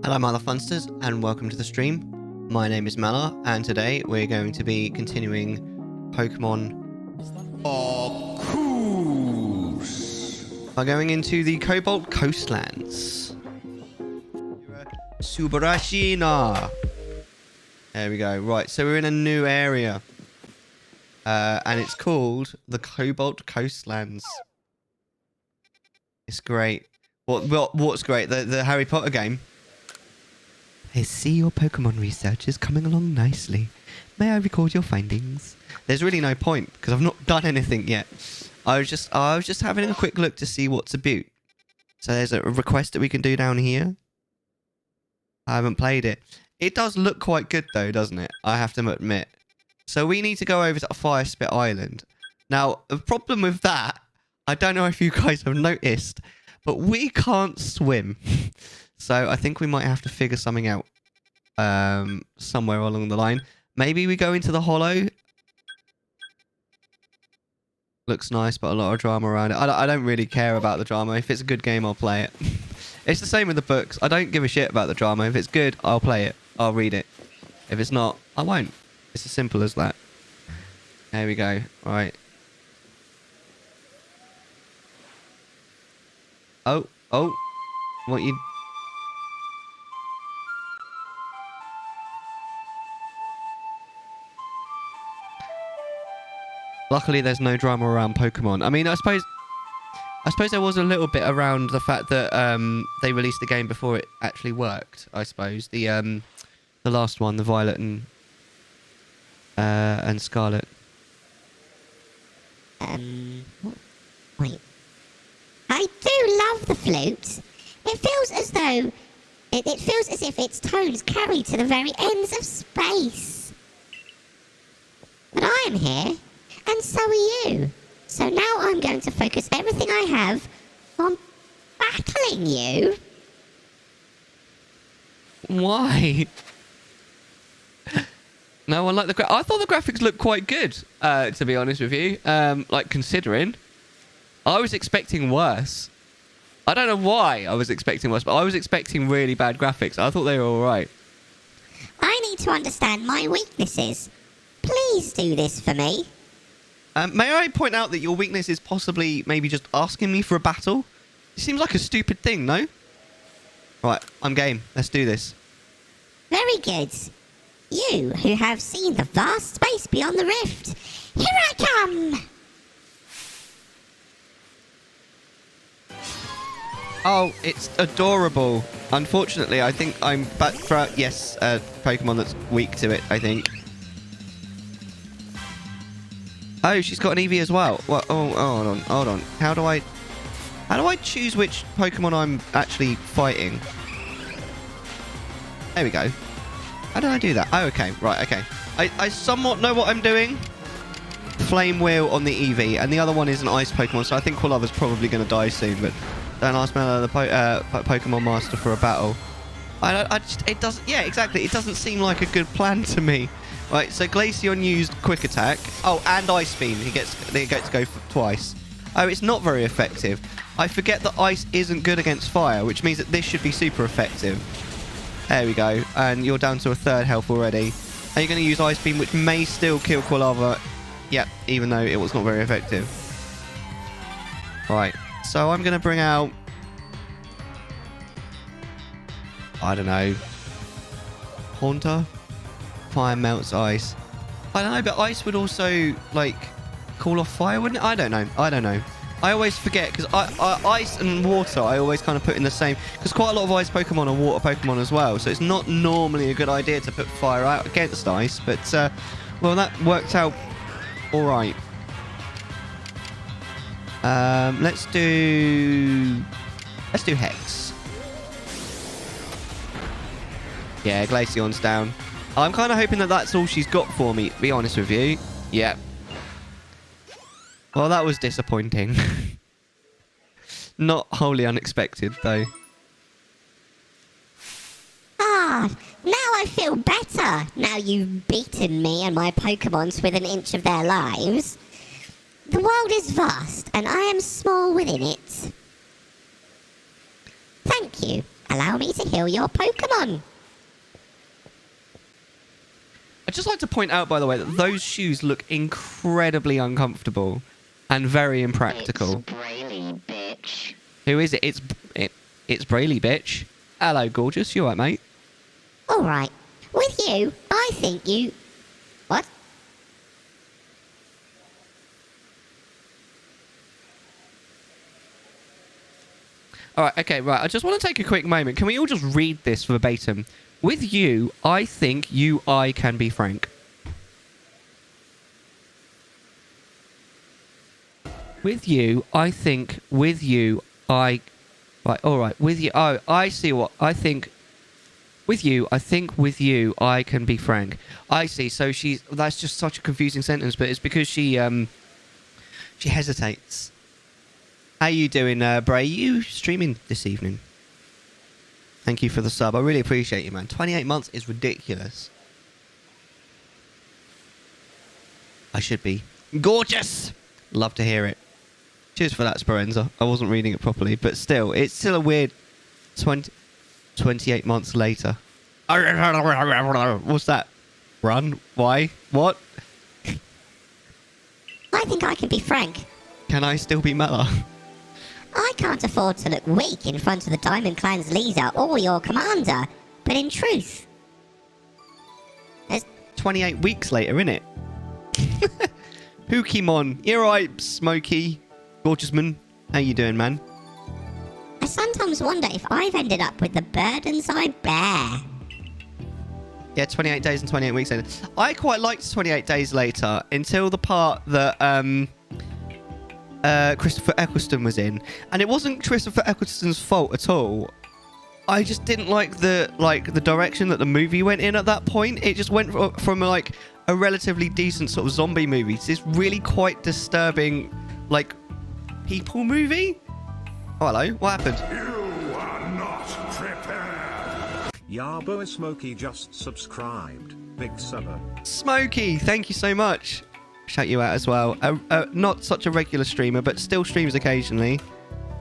Hello Mother Funsters and welcome to the stream. My name is Mellar and today we're going to be continuing Pokemon Arceus by going into the Cobalt Coastlands. Subarashina. There we go. Right, so we're in a new area. And it's called the Cobalt Coastlands. It's great. What's great? The Harry Potter game. I see your Pokemon research is coming along nicely. May I record your findings? There's really no point because I've not done anything yet. I was just having a quick look to see what's about. So there's a request that we can do down here. I haven't played it. It does look quite good though, doesn't it? I have to admit. So we need to go over to Fire Spit Island. Now, the problem with that, I don't know if you guys have noticed, but we can't swim. So I think we might have to figure something out somewhere along the line. Maybe we go into the hollow. Looks nice, but a lot of drama around it. I don't really care about the drama. If it's a good game, I'll play it. It's the same with the books. I don't give a shit about the drama. If it's good, I'll play it. I'll read it. If it's not, I won't. It's as simple as that. There we go. Right. Oh. What you... Luckily, there's no drama around Pokemon. I mean, I suppose there was a little bit around the fact that they released the game before it actually worked. I suppose the last one, the Violet and Scarlet. Wait. I do love the flute. It feels as though it feels as if its tones carry to the very ends of space. But I am here. And so are you. So now I'm going to focus everything I have on battling you. Why? No one liked the I thought the graphics looked quite good, to be honest with you. Like, considering. I was expecting worse. I don't know why I was expecting worse, but I was expecting really bad graphics. I thought they were alright. I need to understand my weaknesses. Please do this for me. May I point out that your weakness is possibly maybe just asking me for a battle? It seems like a stupid thing, no? Right, I'm game. Let's do this. Very good. You who have seen the vast space beyond the rift. Here I come! Oh, it's adorable. Unfortunately, I think I'm back for... Yes, Pokemon that's weak to it, I think. Oh, she's got an Eevee as well. Well, oh, hold on. How do I choose which Pokemon I'm actually fighting? There we go. How did I do that? Oh, okay. Right, okay. I somewhat know what I'm doing. Flame Wheel on the Eevee, and the other one is an Ice Pokemon, so I think Quillover's probably going to die soon, but don't ask Mellar, the Pokemon Master, for a battle. It doesn't... Yeah, exactly. It doesn't seem like a good plan to me. Right, so Glaceon used Quick Attack. Oh, and Ice Beam. They get to go for twice. Oh, it's not very effective. I forget that Ice isn't good against Fire, which means that this should be super effective. There we go. And you're down to a third health already. And you're going to use Ice Beam, which may still kill Quilava. Yep, even though it was not very effective. Right, so I'm going to bring out... I don't know. Haunter? Fire melts ice. I don't know, but ice would also, like, cool off fire, wouldn't it? I don't know. I always forget, because ice and water I always kind of put in the same... Because quite a lot of ice Pokemon are water Pokemon as well, so it's not normally a good idea to put fire out against ice, but, well, that worked out alright. Let's do Hex. Yeah, Glaceon's down. I'm kind of hoping that that's all she's got for me, to be honest with you. Yeah. Well, that was disappointing. Not wholly unexpected, though. Ah, now I feel better. Now you've beaten me and my Pokemons within an inch of their lives. The world is vast, and I am small within it. Thank you. Allow me to heal your Pokemon. I'd just like to point out, by the way, that those shoes look incredibly uncomfortable and very impractical. It's Brayley, bitch. Who is it? It's Brayley, bitch. Hello, gorgeous. You alright, mate? Alright. With you, I think you... What? Alright, okay, right. I just want to take a quick moment. Can we all just read this verbatim? With you, I think I can be frank. With you, I think I... Right, alright. With you... Oh, I see what... I think... With you, I can be frank. I see. So she's... That's just such a confusing sentence, but it's because she hesitates. How you doing, Bray? You streaming this evening? Thank you for the sub. I really appreciate you, man. 28 months is ridiculous. I should be gorgeous. Love to hear it. Cheers for that, Speranza. I wasn't reading it properly, but still, it's still a weird 28 months later. What's that? Run? Why? What? I think I can be frank. Can I still be Mellar? I can't afford to look weak in front of the Diamond Clan's leader or your commander, but in truth... 28 weeks later, innit? Pokemon. You're right, Smokey. Gorgeous man. How you doing, man? I sometimes wonder if I've ended up with the burdens I bear. Yeah, 28 days and 28 weeks later. I quite liked 28 days later until the part that Christopher Eccleston was in. And it wasn't Christopher Eccleston's fault at all. I just didn't like the direction that the movie went in at that point. It just went from like a relatively decent sort of zombie movie to this really quite disturbing like people movie. Oh, hello. What happened? You are not prepared. Yarbo Smokey just subscribed. Big subber. Smokey, thank you so much. Shout you out as well. Not such a regular streamer, but still streams occasionally.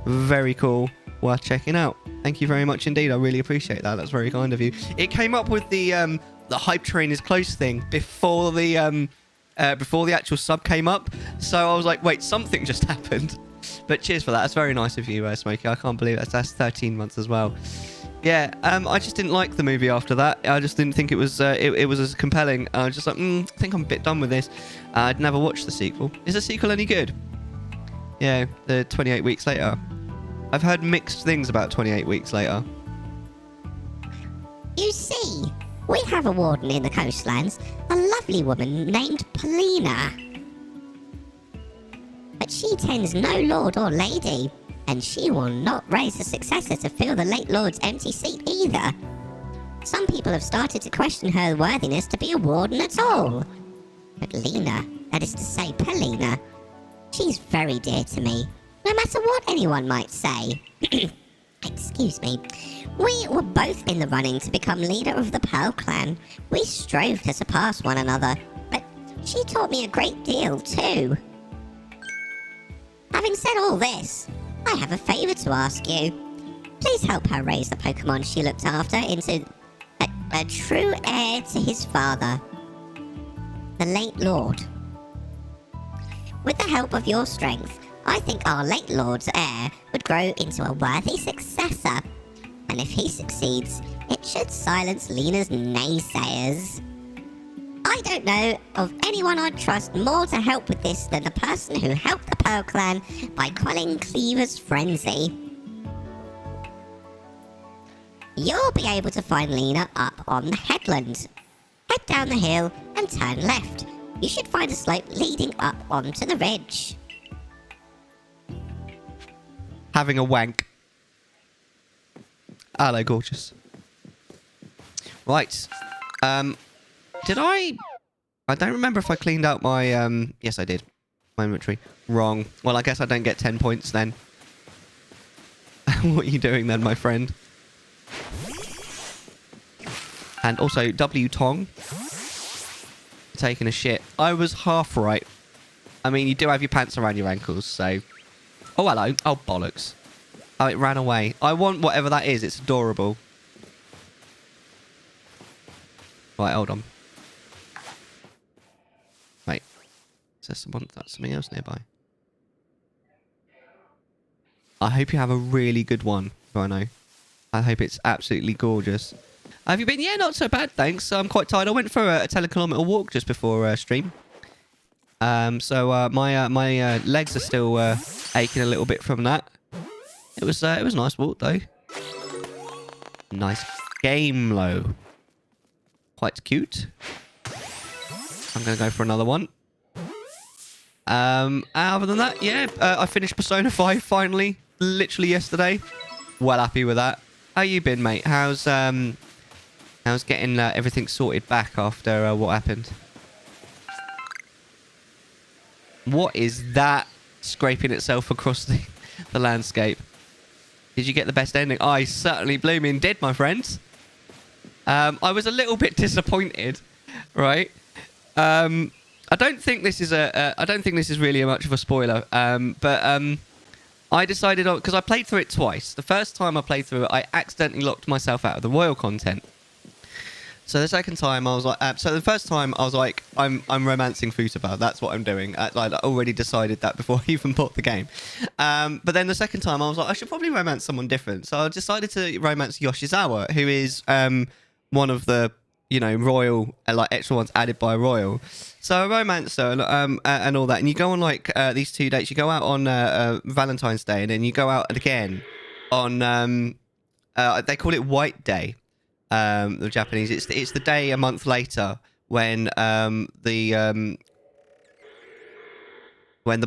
Very cool. Worth checking out. Thank you very much indeed. I really appreciate that. That's very kind of you. It came up with the hype train is close thing before the actual sub came up. So I was like, wait, something just happened. But cheers for that. That's very nice of you, Smokey. I can't believe that's 13 months as well. Yeah, I just didn't like the movie after that. I just didn't think it was it was as compelling. I was just like, I think I'm a bit done with this. I'd never watched the sequel. Is the sequel any good? Yeah, the 28 weeks later. I've heard mixed things about 28 weeks later. You see, we have a warden in the coastlands, a lovely woman named Polina. But she tends no lord or lady, and she will not raise a successor to fill the late lord's empty seat either. Some people have started to question her worthiness to be a warden at all. But Lena, that is to say Polina, she's very dear to me, no matter what anyone might say. Excuse me. We were both in the running to become leader of the Pearl Clan. We strove to surpass one another, but she taught me a great deal too. Having said all this, I have a favour to ask you. Please help her raise the Pokemon she looked after into a true heir to his father, the late Lord. With the help of your strength, I think our late Lord's heir would grow into a worthy successor. And if he succeeds, it should silence Lena's naysayers. I don't know of anyone I'd trust more to help with this than the person who helped the Pearl Clan by quelling Cleaver's frenzy. You'll be able to find Lena up on the headland. Head down the hill and turn left. You should find a slope leading up onto the ridge. Having a wank. Hello, gorgeous. Right. Did I don't remember if I cleaned out my... Yes, I did. My inventory. Wrong. Well, I guess I don't get 10 points then. What are you doing then, my friend? And also, W Tong. Taking a shit. I was half right. I mean, you do have your pants around your ankles, so... Oh, hello. Oh, bollocks. Oh, it ran away. I want whatever that is. It's adorable. Right, hold on. Wait. Is there something else nearby? I hope you have a really good one, Rhino. I hope it's absolutely gorgeous. Have you been? Yeah, not so bad, thanks. I'm quite tired. I went for a 10-kilometer walk just before stream. So my legs are still aching a little bit from that. It was a nice walk though. Nice game, low. Quite cute. I'm gonna go for another one. Other than that, yeah, I finished Persona 5 finally, literally yesterday. Well happy with that. How you been, mate? How's getting everything sorted back after what happened? What is that scraping itself across the landscape? Did you get the best ending? I certainly blooming did, my friends. I was a little bit disappointed, right? I don't think this is really much of a spoiler. But I decided on, because I played through it twice. The first time I played through it, I accidentally locked myself out of the royal content. So the second time I was like, so the first time I was like, I'm romancing Futaba. That's what I'm doing. I already decided that before I even bought the game. But then the second time I was like, I should probably romance someone different. So I decided to romance Yoshizawa, who is one of the, you know, royal, like extra ones added by royal. So I romanced her and all that. And you go on like these 2 dates. You go out on Valentine's Day, and then you go out again on they call it White Day. The Japanese, it's the day a month later when the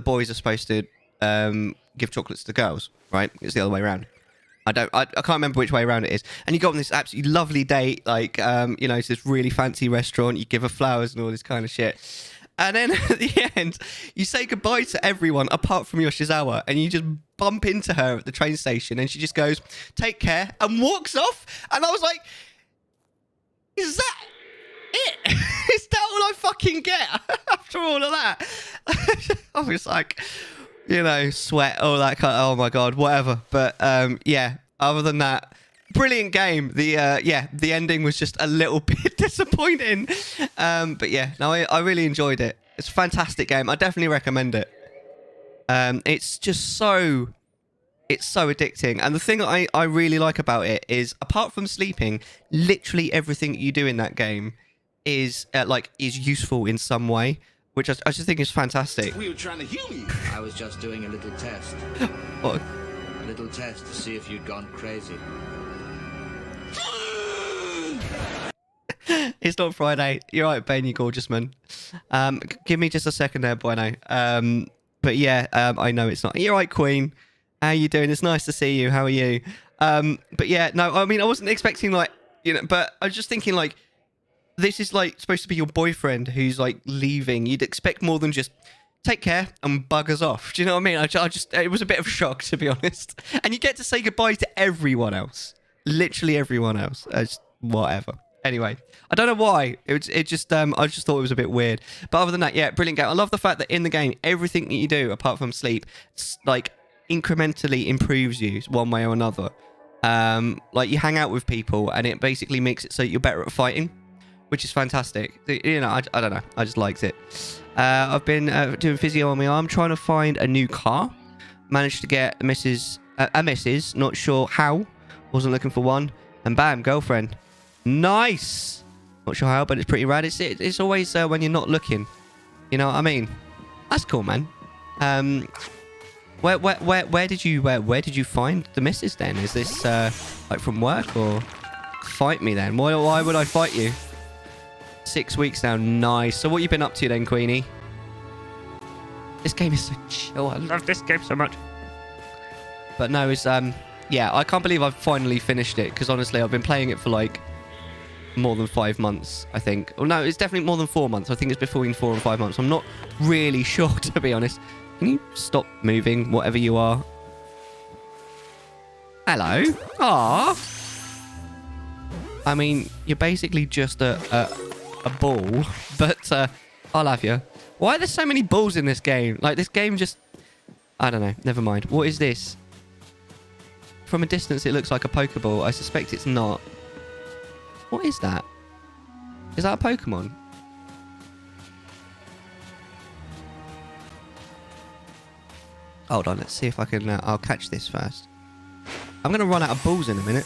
boys are supposed to give chocolates to girls, right? It's the other way around. I can't remember which way around it is. And you go on this absolutely lovely date, like you know, it's this really fancy restaurant. You give her flowers and all this kind of shit. And then at the end, you say goodbye to everyone apart from Yoshizawa, and you just bump into her at the train station, and she just goes, "Take care," and walks off. And I was like, is that it? Is that all I fucking get after all of that? I was like, you know, sweat, all that kind of, oh my god, whatever. But yeah, other than that, brilliant game. The ending was just a little bit disappointing. But yeah, no, I really enjoyed it. It's a fantastic game. I definitely recommend it. It's just so addicting. And the thing I really like about it is, apart from sleeping, literally everything you do in that game is useful in some way, which I just think is fantastic. We were trying to heal you. I was just doing a little test. What? A little test to see if you'd gone crazy. It's not Friday. You're right, Ben, you gorgeous man. Give me just a second there, Bueno. But yeah, I know it's not. You're right, Queen. How you doing? It's nice to see you. How are you? But yeah, no, I mean, I wasn't expecting like, you know, but I was just thinking like, this is like supposed to be your boyfriend who's like leaving. You'd expect more than just take care and buggers off. Do you know what I mean? I just, it was a bit of a shock, to be honest. And you get to say goodbye to everyone else. Literally everyone else. Whatever. Anyway, I don't know why. I just thought it was a bit weird. But other than that, yeah, brilliant game. I love the fact that in the game, everything that you do apart from sleep, like incrementally improves you one way or another. Like you hang out with people and it basically makes it so you're better at fighting, which is fantastic. You know, I don't know. I just liked it. I've been doing physio on my arm, trying to find a new car. Managed to get a missus, not sure how. Wasn't looking for one. And bam, girlfriend. Nice. Not sure how, but it's pretty rad. It's always when you're not looking. You know what I mean? That's cool, man. Where did you find the missus then? Is this like from work or fight me then? Why would I fight you? 6 weeks now. Nice. So what you been up to then, Queenie? This game is so chill. I love this game so much. But no, it's yeah, I can't believe I've finally finished it, because honestly I've been playing it for like more than 5 months, I think. Oh no, it's definitely more than 4 months. I think it's between 4 and 5 months. I'm not really sure, to be honest. Can you stop moving, whatever you are? Hello? Aww. I mean, you're basically just a ball, but I'll have you. Why are there so many balls in this game? Like, this game just... I don't know. Never mind. What is this? from a distance it looks like a Pokeball. I suspect it's not. What is that? Is that a Pokemon? Hold on, let's see if I can... I'll catch this first. I'm going to run out of balls in a minute.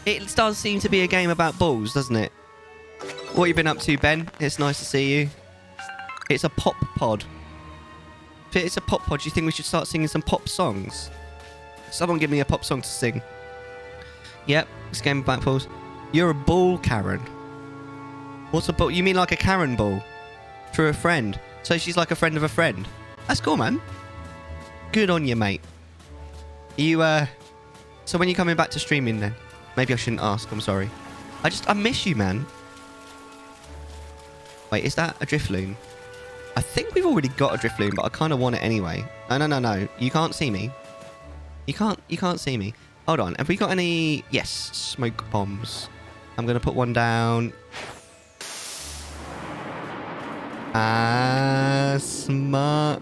It does seem to be a game about balls, doesn't it? What you been up to, Ben? It's nice to see you. It's a pop pod. If it's a pop pod, do you think we should start singing some pop songs? Someone give me a pop song to sing. Yep, it's a game about balls. You're a ball, Karen. What's a ball? You mean like a Karen ball? Through a friend. So she's like a friend of a friend. That's cool, man. Good on you, mate. You, So when you're coming back to streaming then? Maybe I shouldn't ask, I'm sorry. I miss you, man. Wait, is that a Drifloon? I think we've already got a Drifloon, but I kind of want it anyway. No. You can't see me. You can't see me. Hold on. Have we got any... Yes, smoke bombs. I'm going to put one down. Ah, smart.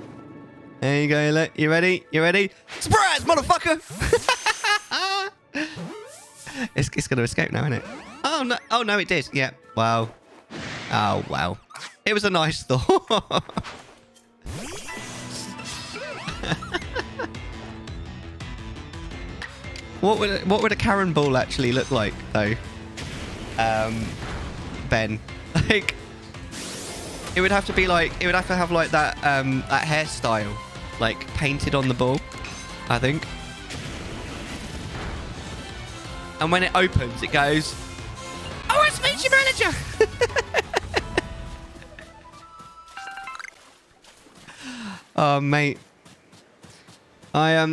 There you go, look. You ready? You ready? Surprise, motherfucker! It's going to escape now, isn't it? Oh, no. Oh, no, it did. Yeah. Wow. Oh, wow. It was a nice thought. What would a Karen ball actually look like, though? Ben. Like, it would have to be like... It would have to have, like, that hairstyle, like, painted on the ball, I think. And when it opens, it goes... Oh, it's Speech Manager! Oh, mate. I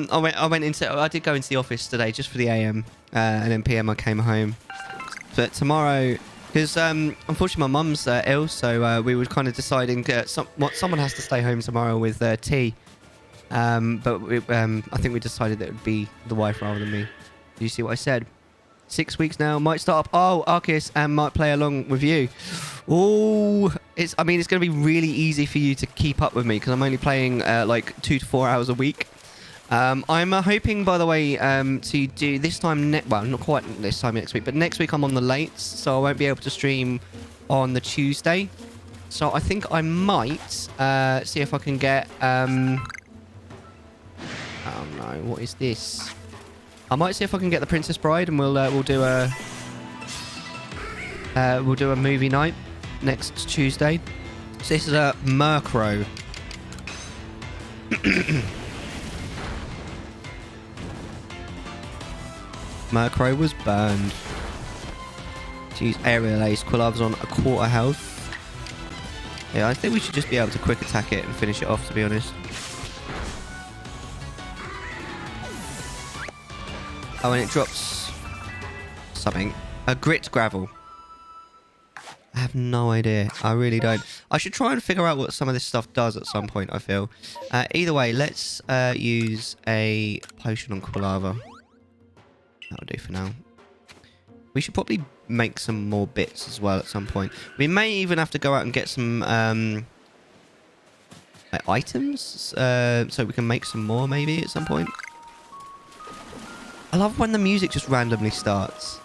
did go into the office today just for the AM, and then PM I came home. But tomorrow, because unfortunately my mum's ill, so we were kind of deciding someone has to stay home tomorrow with tea. But I think we decided that it would be the wife rather than me. Do you see what I said? 6 weeks now, might start up. Oh, Arceus, and might play along with you. Oh, I mean, it's going to be really easy for you to keep up with me because I'm only playing like 2 to 4 hours a week. I'm hoping, by the way, to do this time... well, not quite this time next week, but next week I'm on the lates, so I won't be able to stream on the Tuesday. So I think I might see if I can get... oh, no. What is this? I might see if I can get the Princess Bride, and we'll do a... we'll do a movie night next Tuesday. So this is a Murkrow. Murkrow was burned. Jeez, Aerial Ace. Quilava's on a quarter health. Yeah, I think we should just be able to quick attack it and finish it off, to be honest. Oh, and it drops something. A Grit Gravel. I have no idea. I really don't. I should try and figure out what some of this stuff does at some point, I feel. Either way, let's use a potion on Quilava. That'll do for now. We should probably make some more bits as well at some point. We may even have to go out and get some like items, so we can make some more maybe at some point. I love when the music just randomly starts.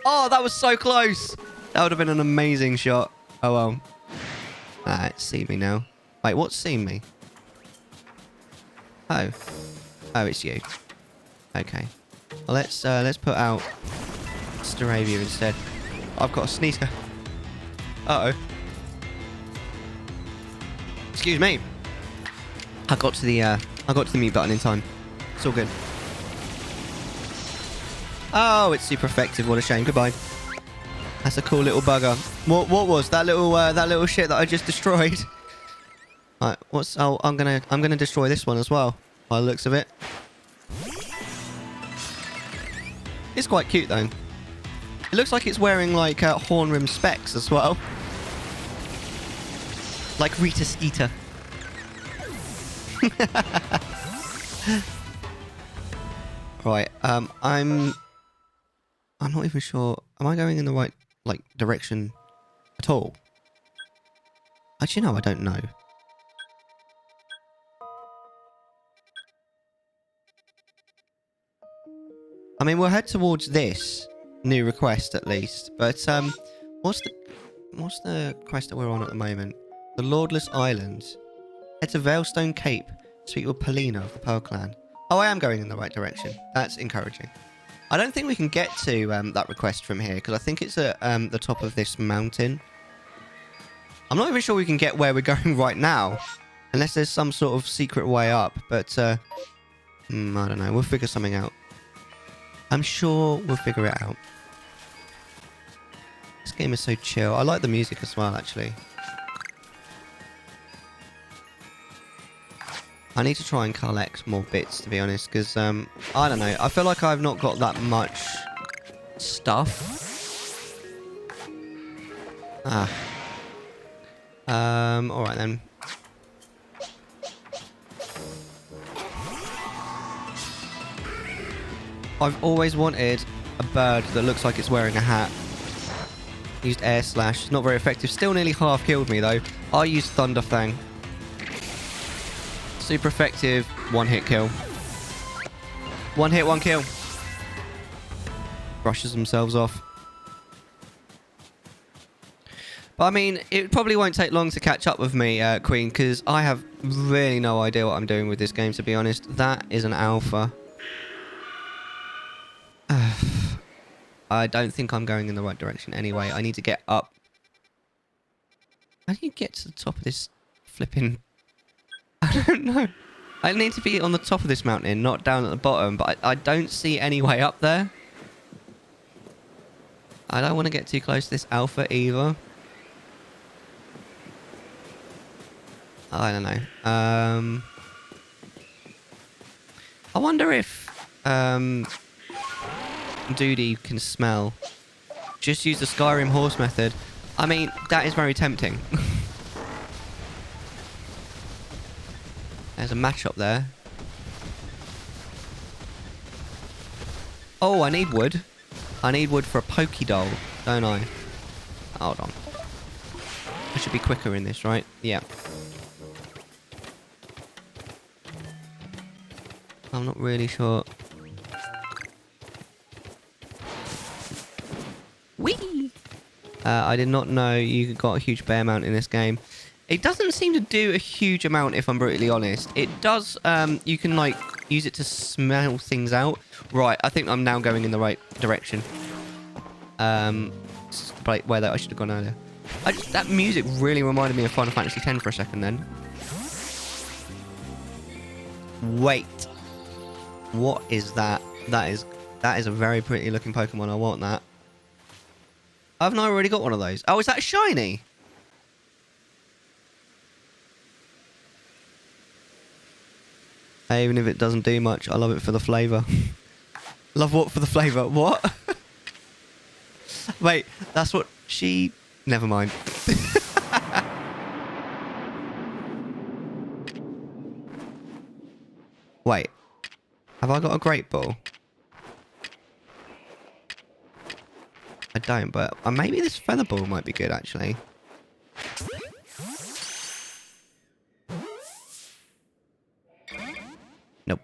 Oh, that was so close. That would have been an amazing shot. Oh, well. Ah, it's seen me now. Wait, what's seen me? Oh. Oh, it's you. Okay. Well, let's put out Staravia instead. I've got a sneezer. Uh-oh. Excuse me. I got to the mute button in time. It's all good. Oh, it's super effective. What a shame. Goodbye. That's a cool little bugger. What was that little shit that I just destroyed? Right, what's... Oh, I'm gonna destroy this one as well, by the looks of it. It's quite cute, though. It looks like it's wearing, like, horn rim specs as well. Like Rita Skeeter. Right, I'm not even sure. Am I going in the right, like, direction at all? Actually, no, I don't know. I mean, we'll head towards this new request at least. But what's the quest that we're on at the moment? The Lordless Islands. Head to Veilstone Cape. Speak with Polina of the Pearl Clan. Oh, I am going in the right direction. That's encouraging. I don't think we can get to that request from here because I think it's at the top of this mountain. I'm not even sure we can get where we're going right now, unless there's some sort of secret way up. But I don't know. We'll figure something out. I'm sure we'll figure it out. This game is so chill. I like the music as well, actually. I need to try and collect more bits, to be honest, because, I don't know. I feel like I've not got that much stuff. Alright then. I've always wanted a bird that looks like it's wearing a hat. Used air slash. Not very effective. Still nearly half killed me, though. I used Thunder Fang. Super effective. One hit kill. One hit, one kill. Brushes themselves off. But I mean, it probably won't take long to catch up with me, Queen, because I have really no idea what I'm doing with this game, to be honest. That is an alpha. I don't think I'm going in the right direction anyway. I need to get up. How do you get to the top of this flipping... I don't know. I need to be on the top of this mountain, not down at the bottom, but I don't see any way up there. I don't want to get too close to this alpha either. I don't know. I wonder if Duty can smell. Just use the Skyrim horse method. I mean, that is very tempting. There's a match up there. Oh, I need wood. I need wood for a Pokédoll, don't I? Hold on. I should be quicker in this, right? Yeah. I'm not really sure. Whee! I did not know you got a huge bear mount in this game. It doesn't seem to do a huge amount, if I'm brutally honest. It does, you can, like, use it to smell things out. Right, I think I'm now going in the right direction. Right, where I should have gone earlier. That music really reminded me of Final Fantasy X for a second then. Wait. What is that? That is a very pretty looking Pokemon. I want that. Haven't I already got one of those? Oh, is that shiny? Even if it doesn't do much, I love it for the flavour. Love what for the flavour? What? Wait, that's what she... Never mind. Wait. Have I got a Great Ball? I don't, but maybe this Feather Ball might be good, actually. Nope.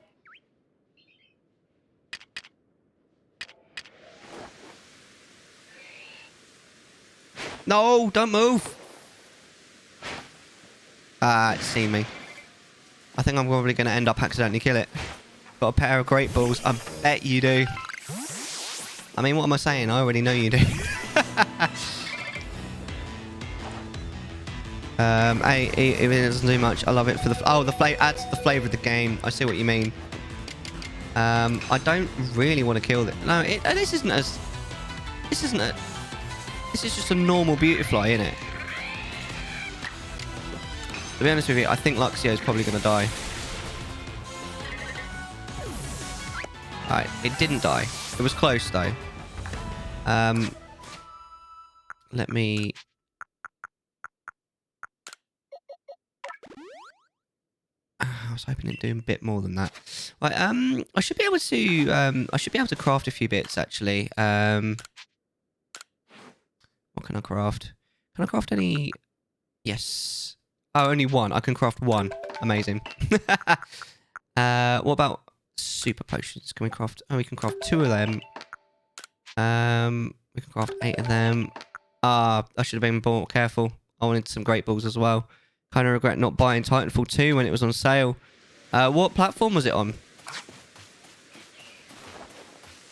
No, don't move. It's seen me. I think I'm probably going to end up accidentally kill it. Got a pair of Great Balls. I bet you do. I mean, what am I saying? I already know you do. Hey, even if it doesn't do much, I love it for the... Oh, the flavor adds the flavour of the game. I see what you mean. I don't really want to kill it. No, this isn't as... This isn't a... This is just a normal Beautifly, isn't it? To be honest with you, I think Luxio is probably going to die. Alright, it didn't die. It was close, though. Let me... I was hoping it'd do a bit more than that. Right, I should be able to craft a few bits, actually. What can I craft? Can I craft any Yes. Oh, only one. I can craft one. Amazing. What about super potions? Can we craft... Oh, we can craft 2 of them. We can craft 8 of them. I should have been more careful. I wanted some Great Balls as well. Kind of regret not buying Titanfall 2 when it was on sale. What platform was it on?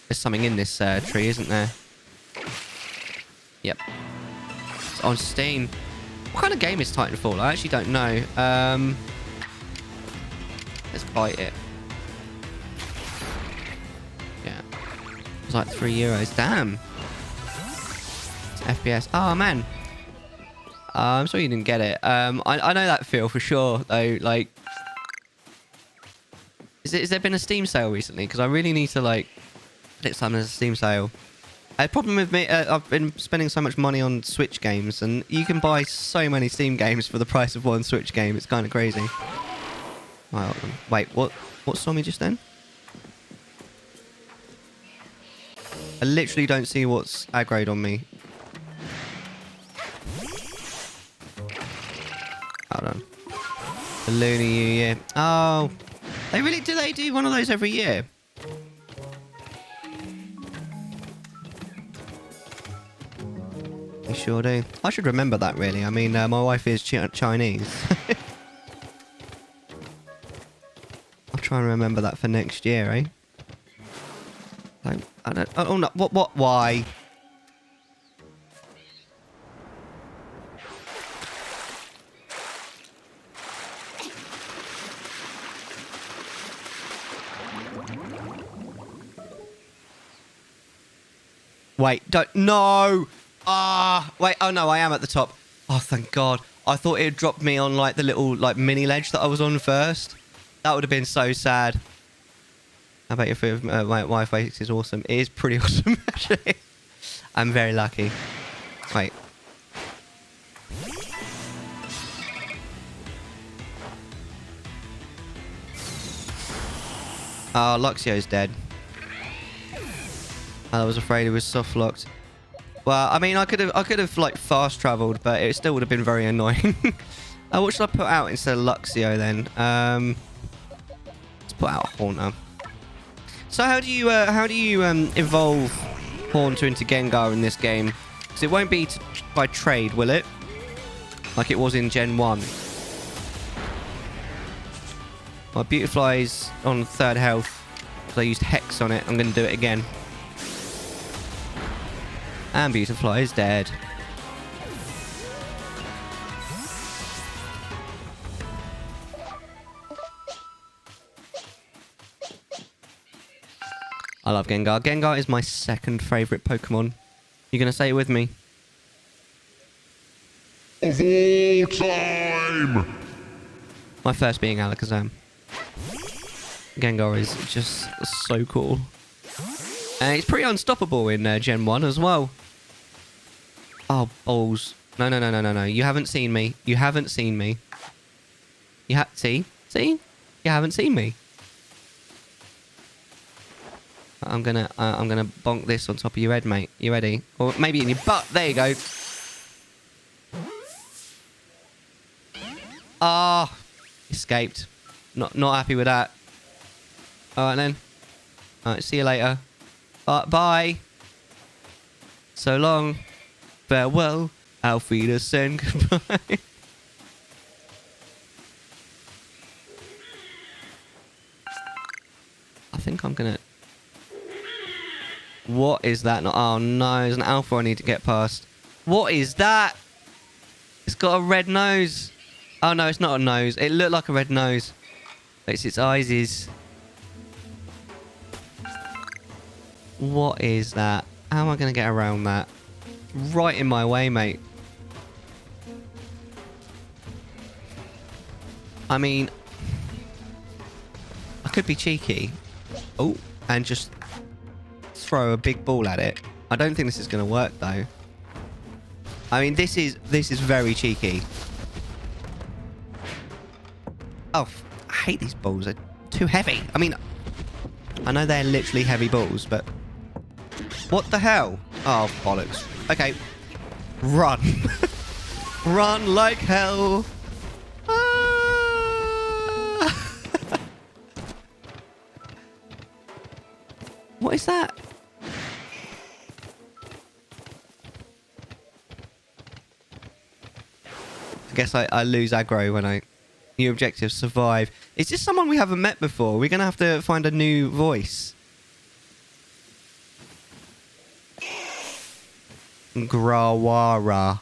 There's something in this tree, isn't there? Yep. It's on Steam. What kind of game is Titanfall? I actually don't know. Let's bite it. Yeah. It's like €3. Damn. It's FPS. Oh, man. I'm sorry you didn't get it. I know that feel for sure, though. Like, has there been a Steam sale recently? Because I really need to, like, next time there's a Steam sale. The problem with me, I've been spending so much money on Switch games, and you can buy so many Steam games for the price of one Switch game. It's kind of crazy. Right, wait, what saw me just then? I literally don't see what's aggroed on me. Hold on. The Lunar New Year. Oh, they do one of those every year? They sure do. I should remember that, really. I mean, my wife is Chinese. I'll try and remember that for next year, eh? I don't... Oh, no. What? Why? Wait, don't... No! Wait, oh no, I am at the top. Oh, thank God. I thought it had dropped me on, like, the little, like, mini ledge that I was on first. That would have been so sad. I bet if my Wi-Fi is awesome. It is pretty awesome, actually. I'm very lucky. Wait. Oh, Luxio's dead. I was afraid it was soft locked. Well, I mean, I could have like fast traveled, but it still would have been very annoying. What should I put out instead of Luxio then? Let's put out Haunter. So how do you evolve Haunter into Gengar in this game? Because it won't be by trade, will it? Like it was in Gen 1. My Beautifly's on 3rd health. because I used Hex on it. I'm going to do it again. And Beautifly is dead. I love Gengar. Gengar is my second favourite Pokemon. You going to say it with me? Of all time! My first being Alakazam. Gengar is just so cool. And it's pretty unstoppable in Gen 1 as well. Oh, balls. No, no, no, no, no, no. You haven't seen me. You haven't seen me. See? See? You haven't seen me. I'm gonna bonk this on top of your head, mate. You ready? Or maybe in your butt. There you go. Ah, escaped. Not happy with that. All right then. All right, see you later. Bye. So long. Farewell. Auf Wiedersehen. Goodbye. I think I'm gonna. What is that? Oh no, there's an alpha I need to get past. What is that? It's got a red nose. Oh no, it's not a nose. It looked like a red nose. It's its eyes. What is that? How am I going to get around that? Right in my way, mate. I mean, I could be cheeky. Oh, and just throw a big ball at it. I don't think this is going to work though. I mean, this is very cheeky. Oh, I hate these balls. They're too heavy. I mean, I know they're literally heavy balls, but what the hell? Oh, bollocks. Okay. Run. Run like hell. Ah. What is that? I guess I lose aggro when I... New objective, survive. Is this someone we haven't met before? We're going to have to find a new voice. Grawara.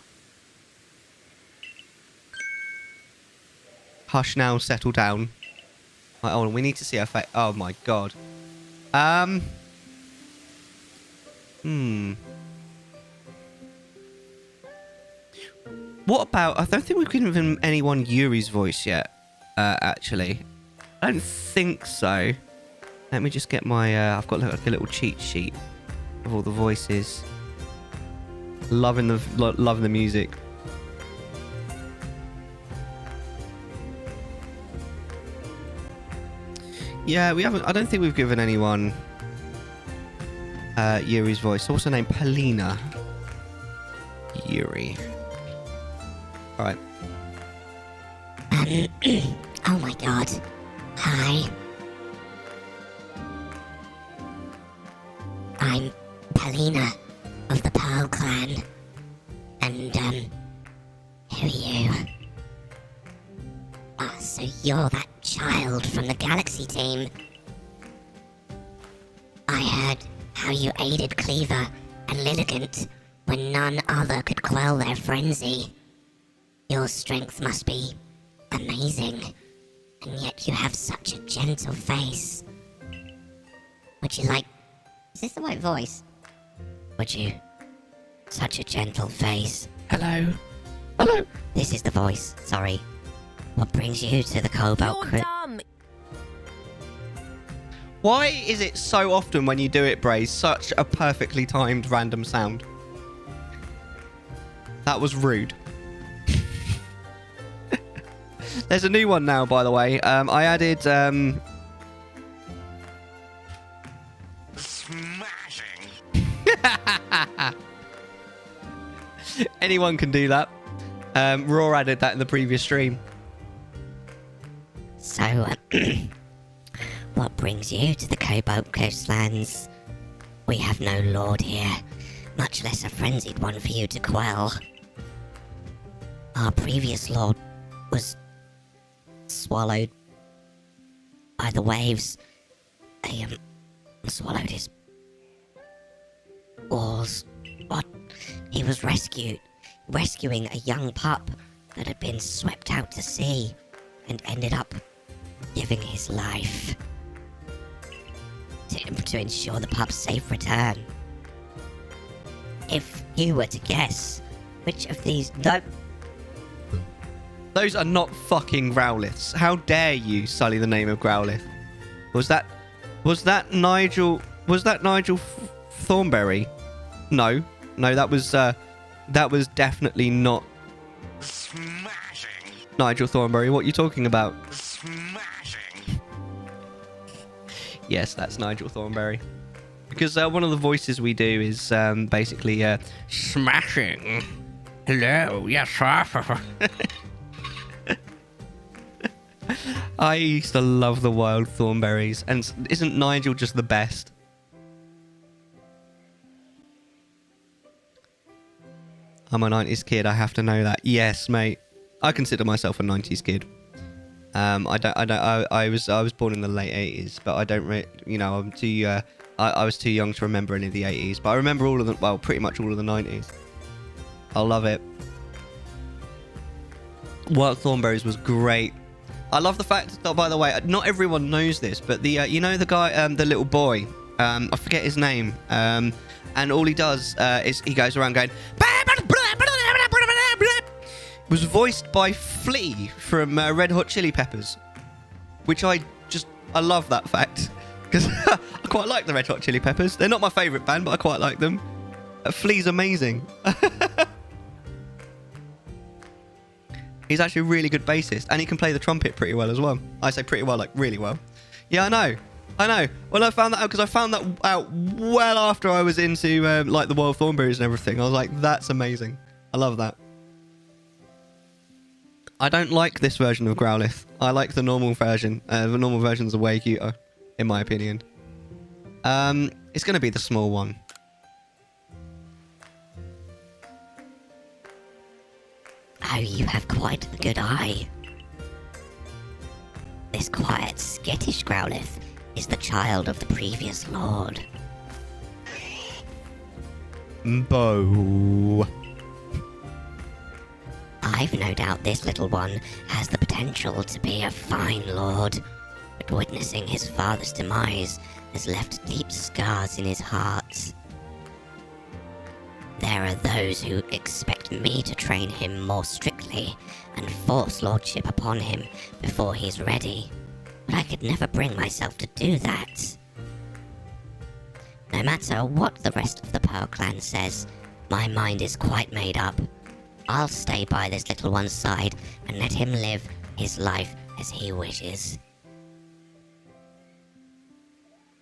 Hush now, settle down. Right, hold on, we need to see her face. Oh my god. What about... I don't think we've given anyone Yuri's voice yet, actually. I don't think so. Let me just get my... I've got like a little cheat sheet of all the voices. Loving the music. Yeah, we haven't... I don't think we've given anyone Yuri's voice. So what's her name? Polina. Yuri. Alright. Oh my god. Hi. I'm Polina of the Pearl Clan. And, who are you? Ah, so you're that child from the Galaxy team. I heard how you aided Cleaver and Lilligant when none other could quell their frenzy. Your strength must be amazing, and yet you have such a gentle face. Would you like... Is this the right voice? Would you... Such a gentle face. Hello? Hello? This is the voice, sorry. What brings you to the Cobalt dumb. Why is it so often when you do it, Braze, such a perfectly timed random sound? That was rude. There's a new one now, by the way. I added... Smashing. Anyone can do that. Raw added that in the previous stream. So, what brings you to the Cobalt Crosslands? We have no lord here, much less a frenzied one for you to quell. Our previous lord was swallowed by the waves. They swallowed his walls. What? He was rescuing a young pup that had been swept out to sea and ended up giving his life to ensure the pup's safe return. If you were to guess which of these... No. Those are not fucking Growliths. How dare you sully the name of Growlith? Was that Nigel Thornberry? No, that was definitely not Smashing. Nigel Thornberry. What are you talking about? Smashing. Yes, that's Nigel Thornberry. Because one of the voices we do is basically smashing. Hello, yes, sir. I used to love the wild Thornberries, and isn't Nigel just the best? I'm a 90s kid, I have to know that. Yes, mate. I consider myself a 90s kid. I was born in the late 80s, but I don't I'm too I was too young to remember any of the 80s, but I remember all of them, well, pretty much all of the 90s. I love it. Wild Thornberries was great. I love the fact that, by the way, not everyone knows this, but the you know the guy, the little boy, I forget his name, and all he does is he goes around going, was voiced by Flea from Red Hot Chili Peppers, which I love that fact, because I quite like the Red Hot Chili Peppers. They're not my favourite band, but I quite like them. Flea's amazing. He's actually a really good bassist, and he can play the trumpet pretty well as well. I say pretty well, like really well. Yeah, I know. Well, I found that out because I found that out well after I was into like the Wild Thornberries and everything. I was like, that's amazing. I love that. I don't like this version of Growlithe. I like the normal version. The normal version's are way cuter, in my opinion. It's going to be the small one. Oh, you have quite the good eye. This quiet, skittish Growlithe is the child of the previous lord. Bo. I've no doubt this little one has the potential to be a fine lord, but witnessing his father's demise has left deep scars in his heart. There are those who expect me to train him more strictly and force lordship upon him before he's ready, but I could never bring myself to do that. No matter what the rest of the Pearl Clan says, my mind is quite made up. I'll stay by this little one's side and let him live his life as he wishes.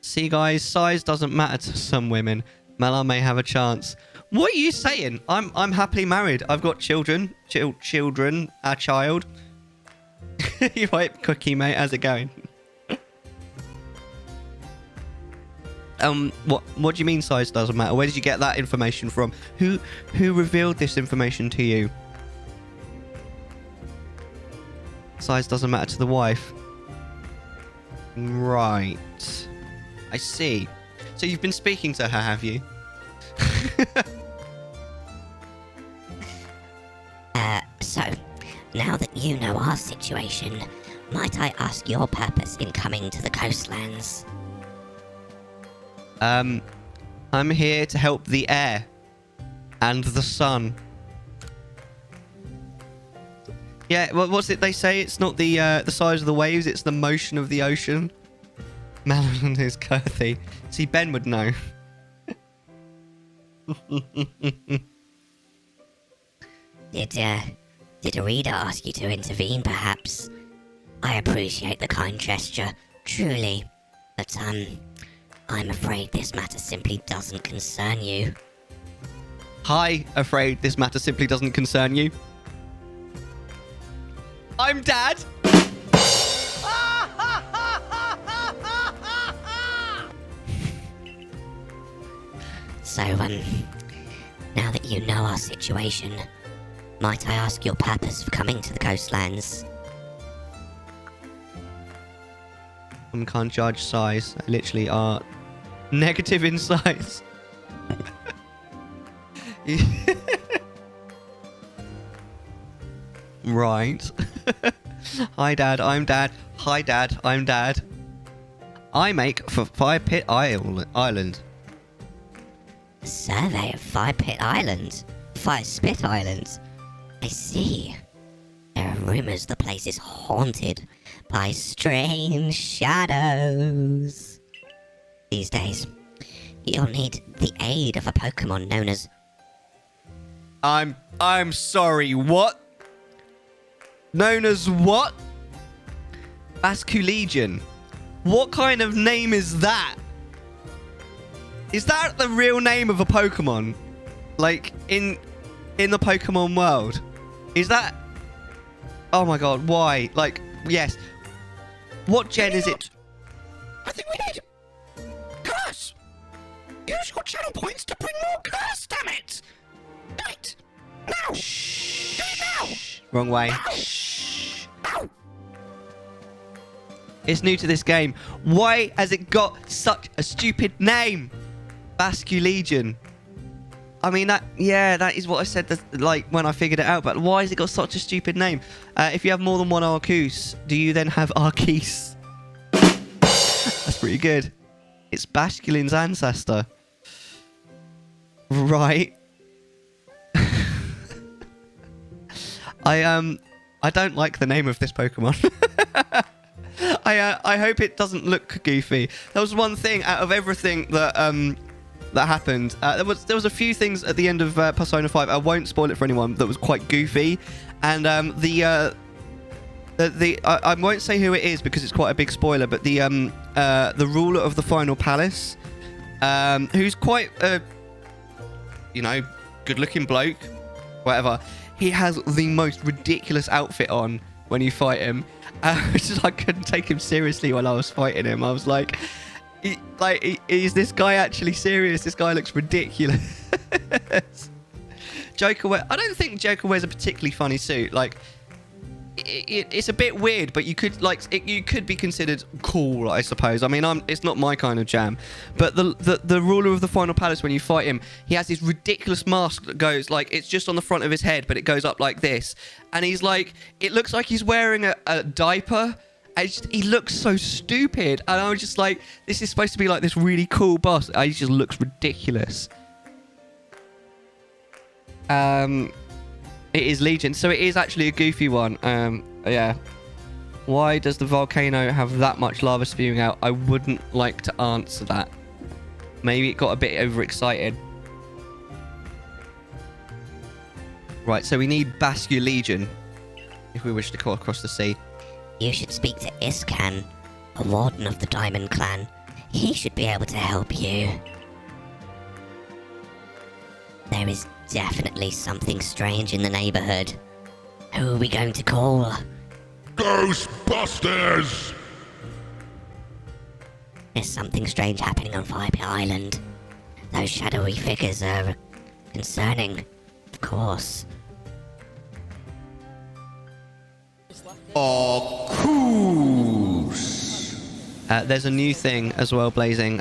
See, guys, size doesn't matter to some women. Mellar may have a chance. What are you saying? I'm happily married. I've got children. Children. A child. You right, Cookie, mate? How's it going? What do you mean size doesn't matter? Where did you get that information from? Who revealed this information to you? Size doesn't matter to the wife. Right. I see. So you've been speaking to her, have you? So, now that you know our situation, might I ask your purpose in coming to the coastlands? I'm here to help the air and the sun. Yeah, what's it they say? It's not the size of the waves, it's the motion of the ocean. Melon is girthy. See, Ben would know. Did a reader ask you to intervene, perhaps? I appreciate the kind gesture, truly, but I'm afraid this matter simply doesn't concern you. Hi, afraid this matter simply doesn't concern you. I'm Dad. So, now that you know our situation, might I ask your purpose for coming to the coastlands? I can't judge size. I literally are negative in size. Right. Hi, Dad. I'm Dad. Hi, Dad. I'm Dad. I make for Fire Pit Island. A survey of Fire Pit Island? Fire Spit Island? I see. There are rumors the place is haunted by strange shadows. These days, you'll need the aid of a Pokemon known as... I'm sorry, what? Known as what? Basculegion. What kind of name is that? Is that the real name of a Pokemon? Like, in the Pokemon world? Is that... Oh my god, why? Like, yes. What gen is it? I think we need curse. Use your channel points to bring more curse, damn it! Do it now. Shh. Do it now. Wrong way. Shh. Ow. It's new to this game. Why has it got such a stupid name? Basculegion. I mean, that is what I said, like, when I figured it out. But why has it got such a stupid name? If you have more than one Arceus, do you then have Arceus? That's pretty good. It's Basculin's ancestor. Right. I don't like the name of this Pokemon. I hope it doesn't look goofy. There was one thing out of everything that happened. There was a few things at the end of Persona 5. I won't spoil it for anyone. That was quite goofy, and I won't say who it is because it's quite a big spoiler. But the ruler of the final palace, who's quite good-looking bloke, whatever. he has the most ridiculous outfit on when you fight him. I couldn't take him seriously while I was fighting him. I was like, is this guy actually serious? This guy looks ridiculous. I don't think Joker wears a particularly funny suit. Like, it's a bit weird, but you could you could be considered cool, I suppose. I mean, it's not my kind of jam. But the ruler of the final palace, when you fight him, he has this ridiculous mask that goes like, it's just on the front of his head, but it goes up like this, and he's like, it looks like he's wearing a diaper. He looks so stupid, and I was just like, this is supposed to be like this really cool boss. He just looks ridiculous. It is Legion, so it is actually a goofy one. Yeah. Why does the volcano have that much lava spewing out? I wouldn't like to answer that. Maybe it got a bit overexcited. Right, so we need Bascu Legion if we wish to go across the sea. You should speak to Iskan, a warden of the Diamond Clan. He should be able to help you. There is definitely something strange in the neighborhood. Who are we going to call? Ghostbusters! There's something strange happening on Viper Island. Those shadowy figures are concerning, of course. There's a new thing as well, Blazing.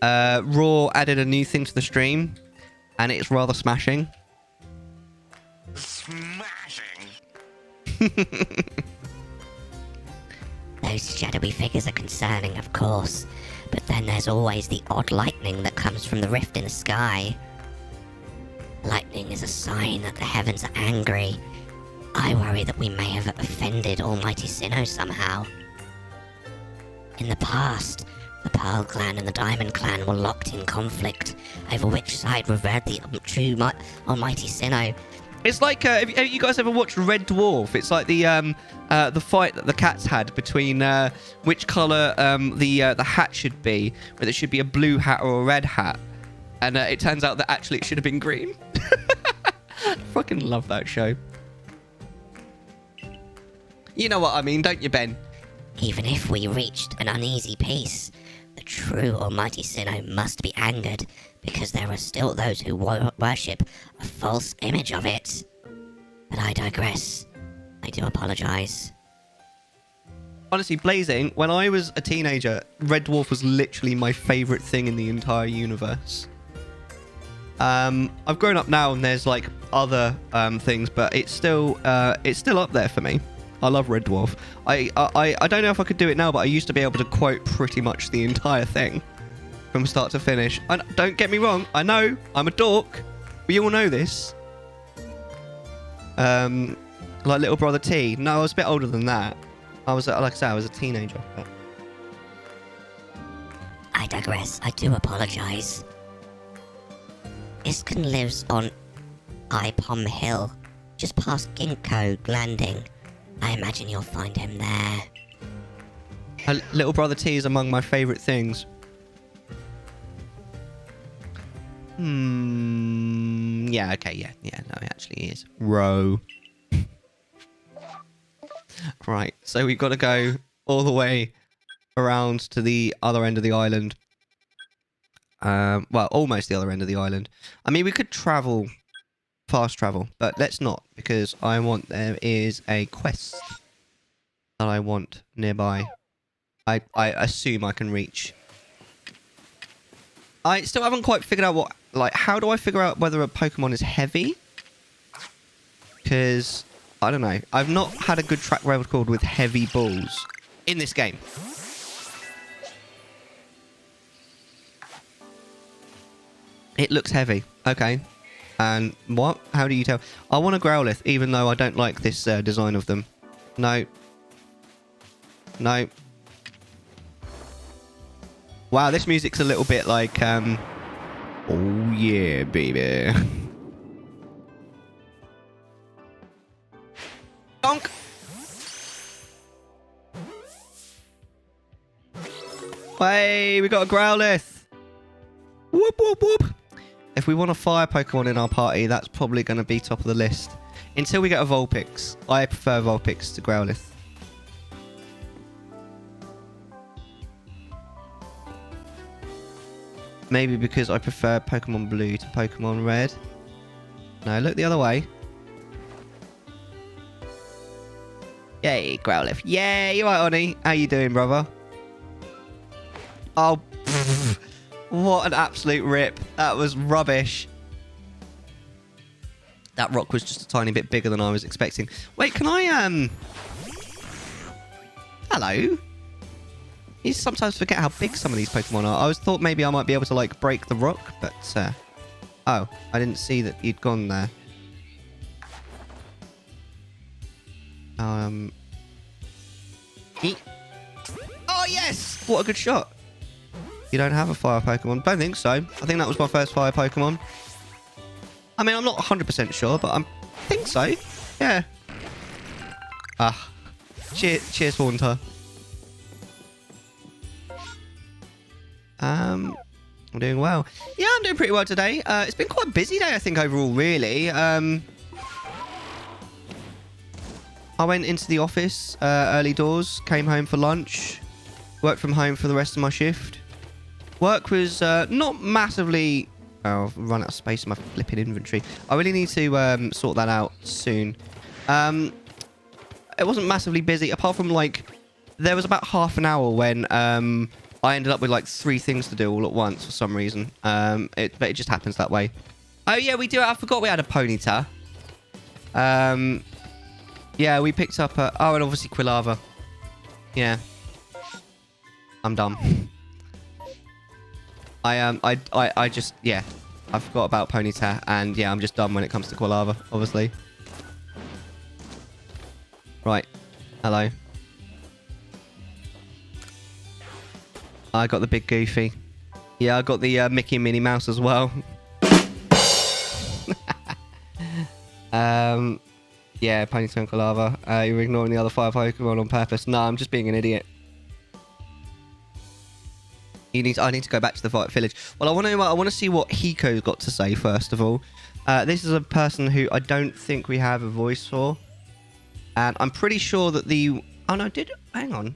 Raw added a new thing to the stream, and it's rather smashing. Smashing! Those shadowy figures are concerning, of course, but then there's always the odd lightning that comes from the rift in the sky. Lightning is a sign that the heavens are angry. I worry that we may have offended Almighty Sinnoh somehow. In the past, the Pearl Clan and the Diamond Clan were locked in conflict over which side revered the true Almighty Sinnoh. It's like, have you guys ever watched Red Dwarf? It's like the fight that the cats had between which colour the hat should be, whether it should be a blue hat or a red hat. And it turns out that actually it should have been green. Fucking love that show. You know what I mean, don't you, Ben? Even if we reached an uneasy peace, the true Almighty Sinnoh must be angered, because there are still those who worship a false image of it. But I digress. I do apologise. Honestly, Blazing, when I was a teenager, Red Dwarf was literally my favourite thing in the entire universe. I've grown up now and there's like other things, but it's still up there for me. I love Red Dwarf. I don't know if I could do it now, but I used to be able to quote pretty much the entire thing from start to finish. And don't get me wrong, I know I'm a dork. We all know this. Like Little Brother T. No, I was a bit older than that. I was, like I said, I was a teenager. But... I digress. I do apologise. Iskan lives on Ipom Hill, just past Ginkgo Landing. I imagine you'll find him there. Little Brother T is among my favourite things. Yeah, okay, yeah, no, it actually is. Row. Right, so we've got to go all the way around to the other end of the island. Well, almost the other end of the island. I mean, we could travel, fast travel, but let's not, because there is a quest that I want nearby. I assume I can reach. I still haven't quite figured out how do I figure out whether a Pokemon is heavy? Because, I don't know. I've not had a good track record with heavy balls in this game. It looks heavy. Okay. And what? How do you tell? I want a Growlithe, even though I don't like this design of them. No. No. Wow, this music's a little bit like, oh yeah, baby. Donk! Hey, we got a Growlithe. Whoop, whoop, whoop. if we want a fire Pokemon in our party, that's probably going to be top of the list. Until we get a Vulpix. I prefer Vulpix to Growlithe. Maybe because I prefer Pokemon Blue to Pokemon Red. No, look the other way. Yay, Growlithe. Yay, you right, Oni? How you doing, brother? Oh, pfft. What an absolute rip. That was rubbish. That rock was just a tiny bit bigger than I was expecting. Wait, can I, Hello? You sometimes forget how big some of these Pokemon are. I was thought maybe I might be able to, like, break the rock, but, oh, I didn't see that you'd gone there. Eat. Oh, yes! What a good shot. You don't have a fire Pokemon? Don't think so. I think that was my first fire Pokemon. I mean, I'm not 100% sure, but I think so. Yeah. Ah. Cheers, Haunter. I'm doing well. Yeah, I'm doing pretty well today. It's been quite a busy day, I think, overall, really. I went into the office early doors, came home for lunch, worked from home for the rest of my shift. Work was not massively... Oh, I've run out of space in my flipping inventory. I really need to sort that out soon. It wasn't massively busy, apart from, like, there was about half an hour when I ended up with, like, 3 things to do all at once for some reason. But it just happens that way. Oh, yeah, we do. I forgot we had a Ponyta. Yeah, we picked up a... Oh, and obviously Quilava. Yeah. I'm dumb. I just... Yeah. I forgot about Ponyta. And, yeah, I'm just dumb when it comes to Quilava, obviously. Right. Hello. I got the big Goofy. Yeah, I got the Mickey and Minnie Mouse as well. Yeah, Ponyta and Quilava. You're ignoring the other 5 Pokemon on purpose. No, I'm just being an idiot. I need to go back to the village. Well, I want to see what Hiko's got to say first of all. This is a person who I don't think we have a voice for, and I'm pretty sure that the... Oh no, hang on.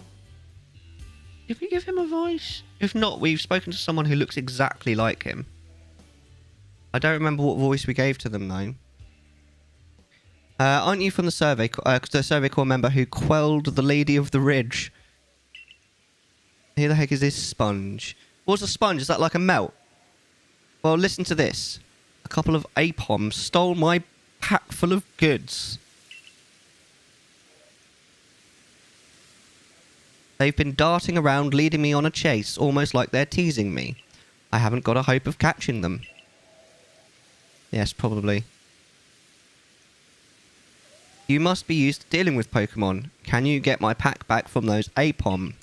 Did we give him a voice? If not, we've spoken to someone who looks exactly like him. I don't remember what voice we gave to them though. Aren't you from the Survey Corps member who quelled the Lady of the Ridge? Who the heck is this sponge? What's a sponge? Is that like a melt? Well, listen to this. A couple of Apoms stole my pack full of goods. They've been darting around, leading me on a chase, almost like they're teasing me. I haven't got a hope of catching them. Yes, probably. You must be used to dealing with Pokemon. Can you get my pack back from those Apom?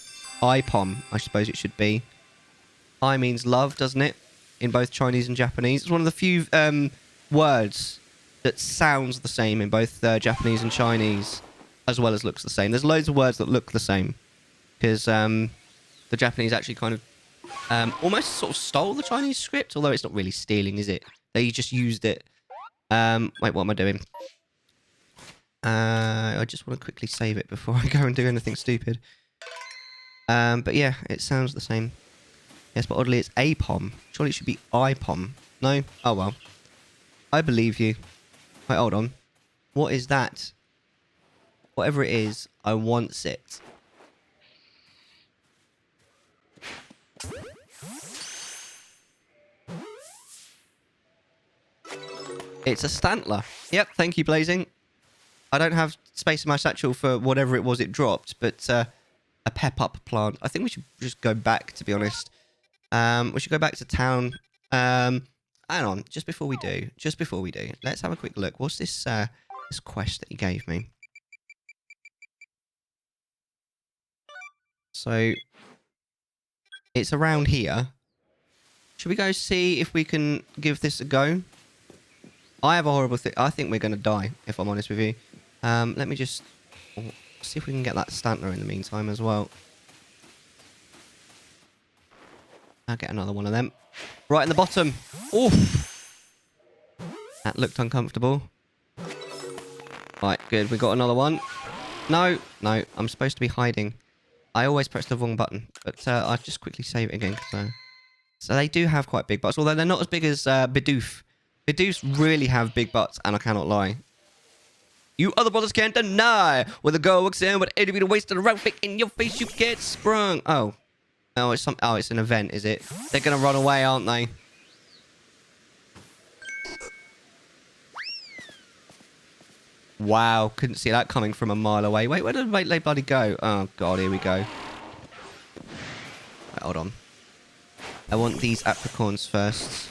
Ipom, I suppose it should be. I means love, doesn't it? In both Chinese and Japanese. It's one of the few words that sounds the same in both Japanese and Chinese, as well as looks the same. There's loads of words that look the same, because the Japanese actually kind of almost sort of stole the Chinese script, although it's not really stealing, is it? They just used it. Wait, what am I doing? I just want to quickly save it before I go and do anything stupid. But yeah, it sounds the same. Yes, but oddly it's Apom. Surely it should be Ipom. No? Oh well. I believe you. Wait, hold on. What is that? Whatever it is, I want it. It's a Stantler. Yep, thank you, Blazing. I don't have space in my satchel for whatever it was it dropped, but a pep-up plant. I think we should just go back, to be honest. We should go back to town. Hang on, just before we do, let's have a quick look. What's this this quest that he gave me? So, it's around here. Should we go see if we can give this a go? I have a horrible thing. I think we're going to die, if I'm honest with you. Let me just see if we can get that Stantler in the meantime as well. I'll get another one of them. Right in the bottom. Oof. That looked uncomfortable. Right, good. We got another one. No, no. I'm supposed to be hiding. I always press the wrong button. But I'll just quickly save it again. So they do have quite big butts, although they're not as big as Bidoof. Bidoofs really have big butts, and I cannot lie. You other brothers can't deny. Where the girl walks in with 80 feet of waist to the right foot in your face, you get sprung. Oh. Oh, it's an event, is it? They're going to run away, aren't they? Wow, couldn't see that coming from a mile away. Wait, where did they bloody go? Oh, God, here we go. Right, hold on. I want these apricorns first.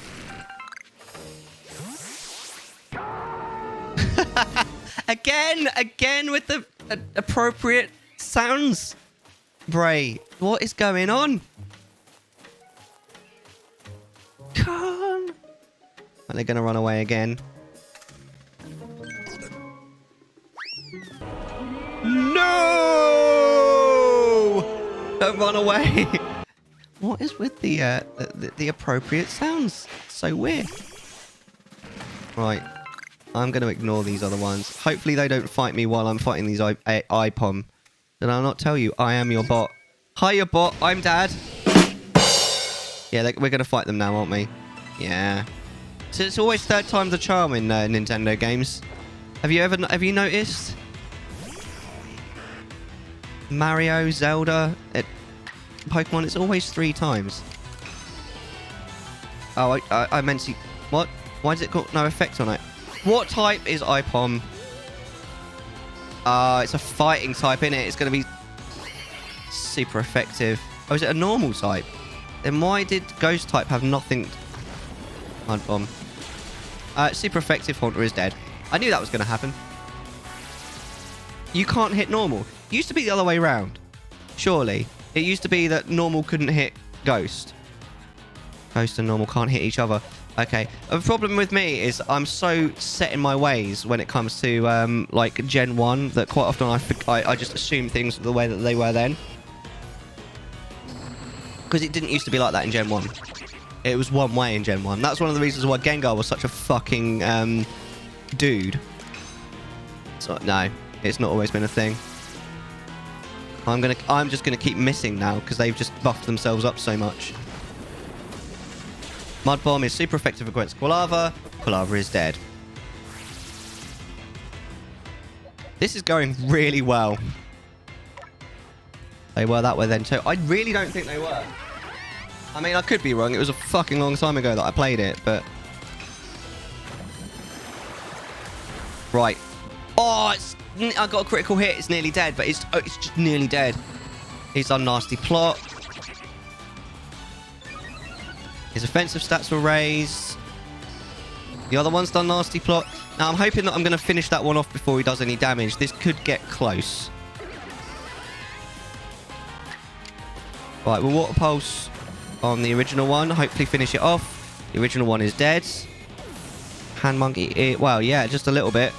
Again with the appropriate sounds. Bray, what is going on? Come on. Are they going to run away again? No! Don't run away. What is with the appropriate sounds? It's so weird. Right. I'm going to ignore these other ones. Hopefully they don't fight me while I'm fighting these IPOM. Did I not tell you? I am your bot. Hiya, bot. I'm Dad. Yeah, we're going to fight them now, aren't we? Yeah. So it's always third time's the charm in Nintendo games. Have you noticed? Mario, Zelda, Pokemon, it's always 3 times. Oh, I meant to... What? Why does it got no effect on it? What type is IPOM? It's a fighting type, isn't it? It's going to be super effective. Oh, is it a normal type? Then why did Ghost type have nothing? IPOM. Super effective Haunter is dead. I knew that was going to happen. You can't hit normal. It used to be the other way around. Surely. It used to be that normal couldn't hit Ghost. Ghost and normal can't hit each other. Okay. The problem with me is I'm so set in my ways when it comes to like Gen 1 that quite often I just assume things the way that they were then. Because it didn't used to be like that in Gen 1. It was one way in Gen 1. That's one of the reasons why Gengar was such a fucking dude. So, no, it's not always been a thing. I'm just gonna keep missing now because they've just buffed themselves up so much. Mud Bomb is super effective against Quilava. Quilava is dead. This is going really well. They were that way then too. I really don't think they were. I mean, I could be wrong. It was a fucking long time ago that I played it, but... Right. Oh, I got a critical hit. It's nearly dead, but it's just nearly dead. He's done nasty plot. His offensive stats were raised. The other one's done nasty plot. Now, I'm hoping that I'm going to finish that one off before he does any damage. This could get close. Right, we'll Water Pulse on the original one. Hopefully finish it off. The original one is dead. Hand Monkey, well, yeah, just a little bit.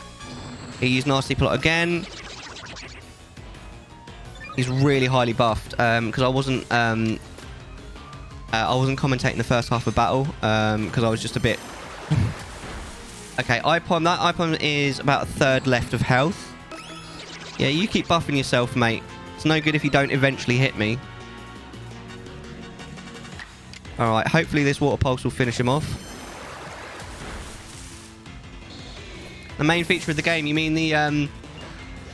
He used Nasty Plot again. He's really highly buffed because I wasn't commentating the first half of battle because I was just a bit... Okay, IPOM. That IPOM is about a third left of health. Yeah, you keep buffing yourself, mate. It's no good if you don't eventually hit me. Alright, hopefully this Water Pulse will finish him off. The main feature of the game, you mean the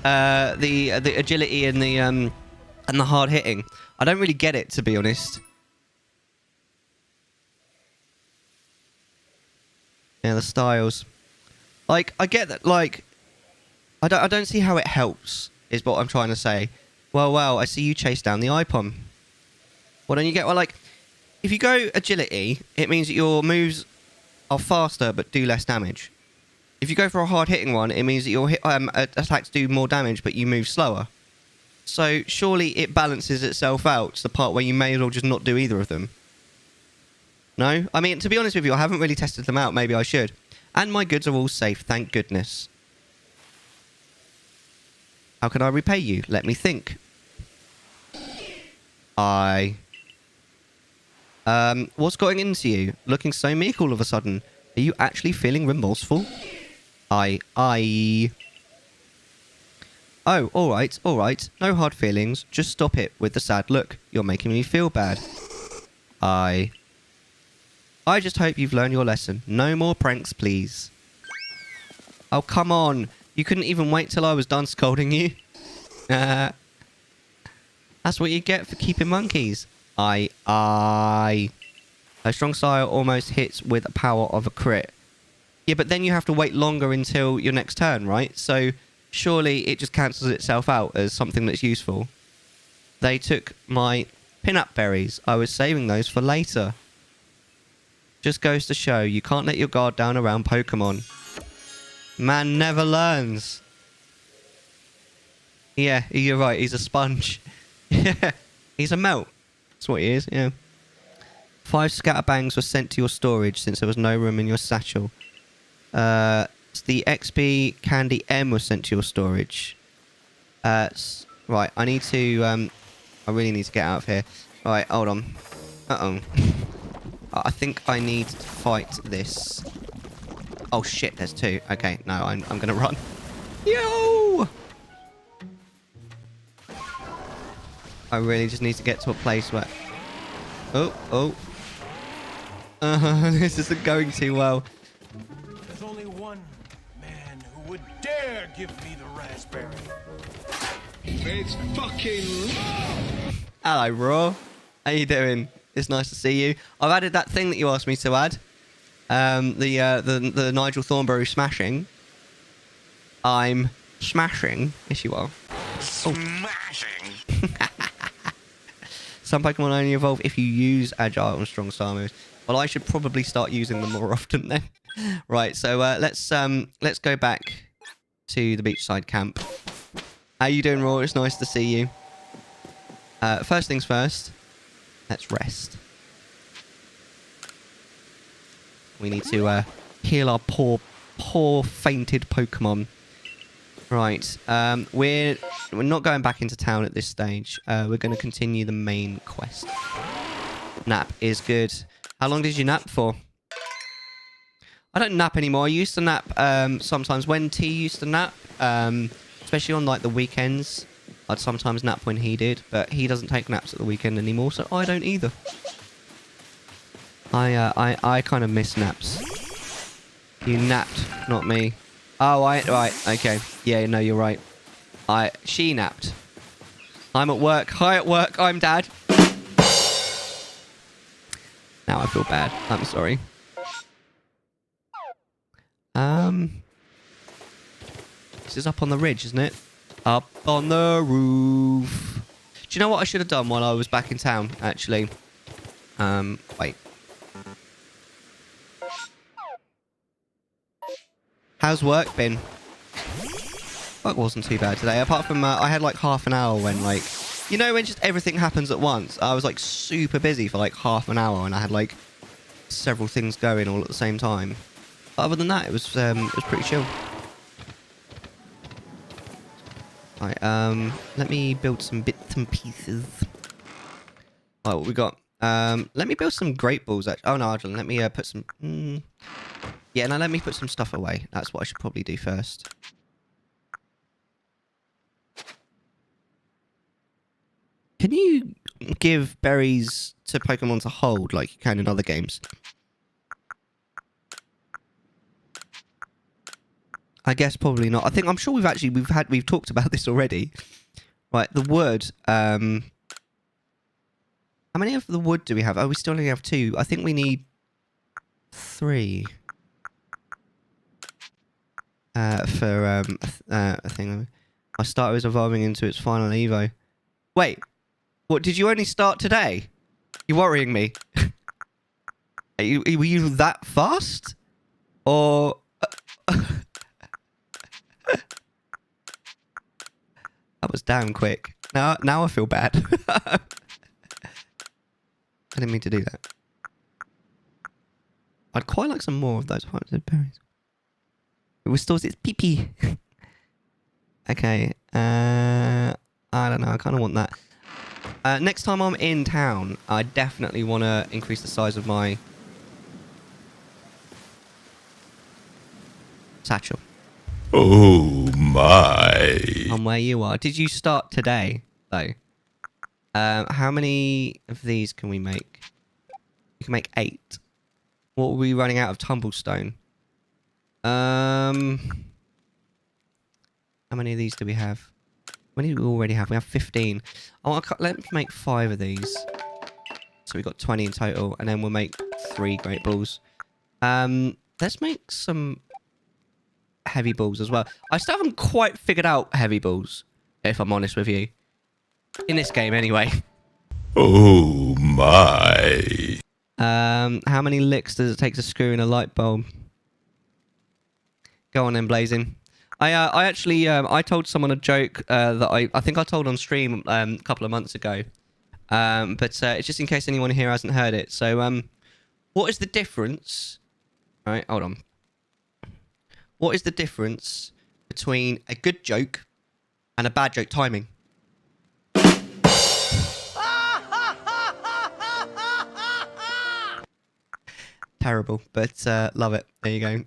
agility and the hard hitting? I don't really get it, to be honest. Yeah, the styles. Like, I get that. Like, I don't see how it helps. Is what I'm trying to say. Well, I see you chase down the IPOM. Well, don't you get? Well, like, if you go agility, it means that your moves are faster but do less damage. If you go for a hard-hitting one, it means that your attacks do more damage, but you move slower. So, surely it balances itself out to the part where you may as well just not do either of them. No? I mean, to be honest with you, I haven't really tested them out. Maybe I should. And my goods are all safe, thank goodness. How can I repay you? Let me think. What's going into you? Looking so meek all of a sudden. Are you actually feeling remorseful? I. Oh, alright, alright. No hard feelings. Just stop it with the sad look. You're making me feel bad. I just hope you've learned your lesson. No more pranks, please. Oh, come on. You couldn't even wait till I was done scolding you. That's what you get for keeping monkeys. A strong style almost hits with the power of a crit. Yeah, but then you have to wait longer until your next turn, right? So surely it just cancels itself out as something that's useful. They took my pin-up berries. I was saving those for later. Just goes to show you can't let your guard down around Pokemon. Man never learns. Yeah, you're right. He's a sponge. Yeah, he's a melt. That's what he is, yeah. 5 scatterbangs were sent to your storage since there was no room in your satchel. The XP Candy M was sent to your storage. Right, I need to... I really need to get out of here. Right, hold on. Uh-oh. I think I need to fight this. Oh, shit, there's 2. Okay, no, I'm going to run. Yo! I really just need to get to a place where... Oh. This isn't going too well. There's only one man who would dare give me the raspberry. It's fucking Hello, Raw. How you doing? It's nice to see you. I've added that thing that you asked me to add. The Nigel Thornberry smashing. I'm smashing. Yes, you are. Smashing. Some Pokemon only evolve if you use Agile and Strong Style moves. Well, I should probably start using them more often then. Right, so let's go back to the beachside camp. How you doing, Raw? It's nice to see you. First things first, let's rest. We need to heal our poor fainted Pokemon. Right, we're not going back into town at this stage. We're going to continue the main quest. Nap is good. How long did you nap for? I don't nap anymore. I used to nap sometimes when T used to nap, especially on like the weekends. I'd sometimes nap when he did, but he doesn't take naps at the weekend anymore, so I don't either. I kind of miss naps. You napped, not me. Oh, right, okay. Yeah, no, you're right. She napped. I'm at work. Hi at work. I'm Dad. Now I feel bad. I'm sorry. This is up on the ridge, isn't it? Up on the roof. Do you know what I should have done while I was back in town, actually? Wait. How's work been? Work wasn't too bad today, apart from I had like half an hour when like... You know when just everything happens at once? I was like super busy for like half an hour and I had like several things going all at the same time. But other than that, it was pretty chill. Right, let me build some bits and pieces. Right, what we got? Let me build some great balls, actually. Oh, no, actually, let me put some... Yeah, no, let me put some stuff away. That's what I should probably do first. Can you give berries to Pokemon to hold like you can in other games? I guess probably not. I'm sure we've talked about this already. Right, the wood. How many of the wood do we have? Oh, we still only have 2. I think we need 3. For a thing. My starter is evolving into its final Evo. Wait, what? Did you only start today? You're worrying me. Were you that fast? Or... That was damn quick. Now I feel bad. I didn't mean to do that. I'd quite like some more of those berries. It restores its pee-pee. Okay. I don't know. I kind of want that. Next time I'm in town, I definitely want to increase the size of my Satchel. Oh my. On where you are. Did you start today, though? How many of these can we make? We can make 8. What are we running out of tumblestone? How many of these do we have? How many do we already have? We have 15. Oh, let's make 5 of these. So we've got 20 in total, and then we'll make 3 great balls. Let's make some heavy balls as well. I still haven't quite figured out heavy balls, if I'm honest with you. In this game, anyway. Oh my. How many licks does it take to screw in a light bulb? Go on then, Blazing. I actually I told someone a joke that I think I told on stream a couple of months ago. But it's just in case anyone here hasn't heard it. So what is the difference? All right, hold on. What is the difference between a good joke and a bad joke timing? Terrible, but love it. There you go.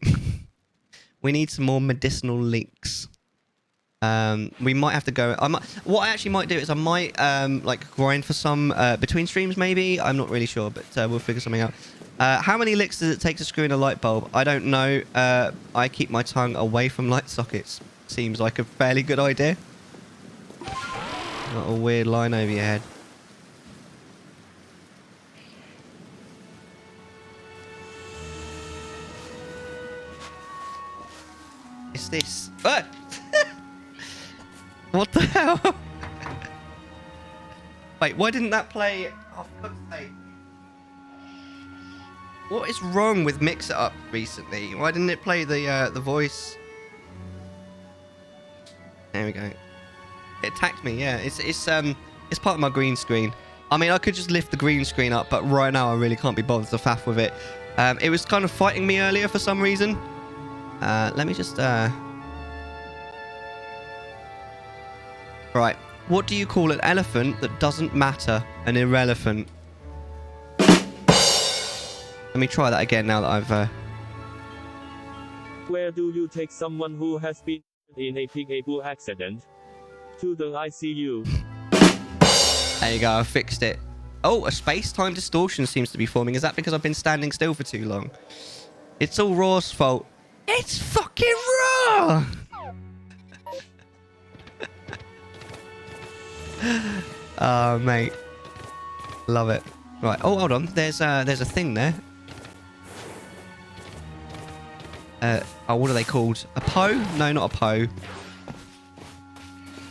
We need some more medicinal links. We might have to go. What I actually might do is I might like grind for some between streams. Maybe I'm not really sure, but we'll figure something out. How many licks does it take to screw in a light bulb? I don't know. I keep my tongue away from light sockets. Seems like a fairly good idea. Got a weird line over your head. Is this? Ah! What the hell? Wait, why didn't that play? Oh, for fuck's sake. What is wrong with Mix It Up recently? Why didn't it play the voice? There we go. It attacked me. Yeah, it's part of my green screen. I mean, I could just lift the green screen up, but right now I really can't be bothered to faff with it. It was kind of fighting me earlier for some reason. Let me just Right. What do you call an elephant that doesn't matter? An irrelevant. Let me try that again now that I've Where do you take someone who has been in a pig-able accident? To the ICU. There you go, I fixed it. Oh, a space-time distortion seems to be forming. Is that because I've been standing still for too long? It's all Raw's fault. It's fucking Raw! Oh, mate. Love it. Right. Oh, hold on. There's a thing there. Oh, what are they called? A Poe? No, not a Poe.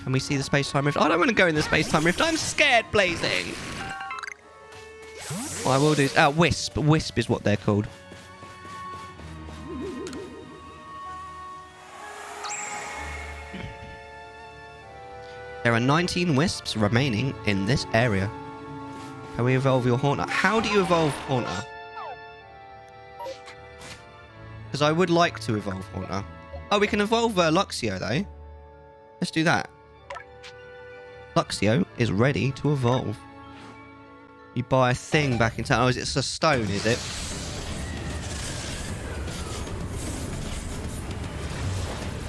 Can we see the space-time rift? I don't want to go in the space-time rift. I'm scared, Blazing. What I will do is... Wisp. Wisp is what they're called. There are 19 wisps remaining in this area. Can we evolve your Haunter? How do you evolve Haunter? Because I would like to evolve Haunter. Oh, we can evolve Luxio, though. Let's do that. Luxio is ready to evolve. You buy a thing back in town. Oh, is it a stone, is it?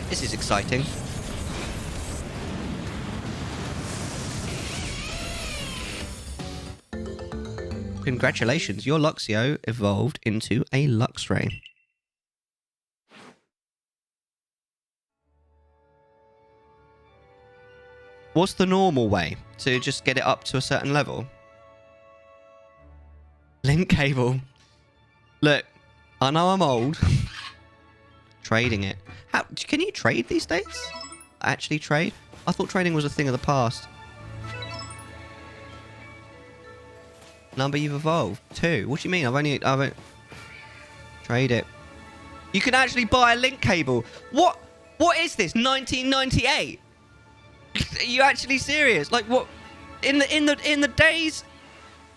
This is exciting. Congratulations, your Luxio evolved into a Luxray. What's the normal way to just get it up to a certain level? Link cable. Look, I know I'm old. Trading it. How can you trade these days? Actually trade? I thought trading was a thing of the past. Number you've evolved. 2. What do you mean? I haven't... Trade it. You can actually buy a link cable. What is this? 1998? Are you actually serious? Like what? In the days...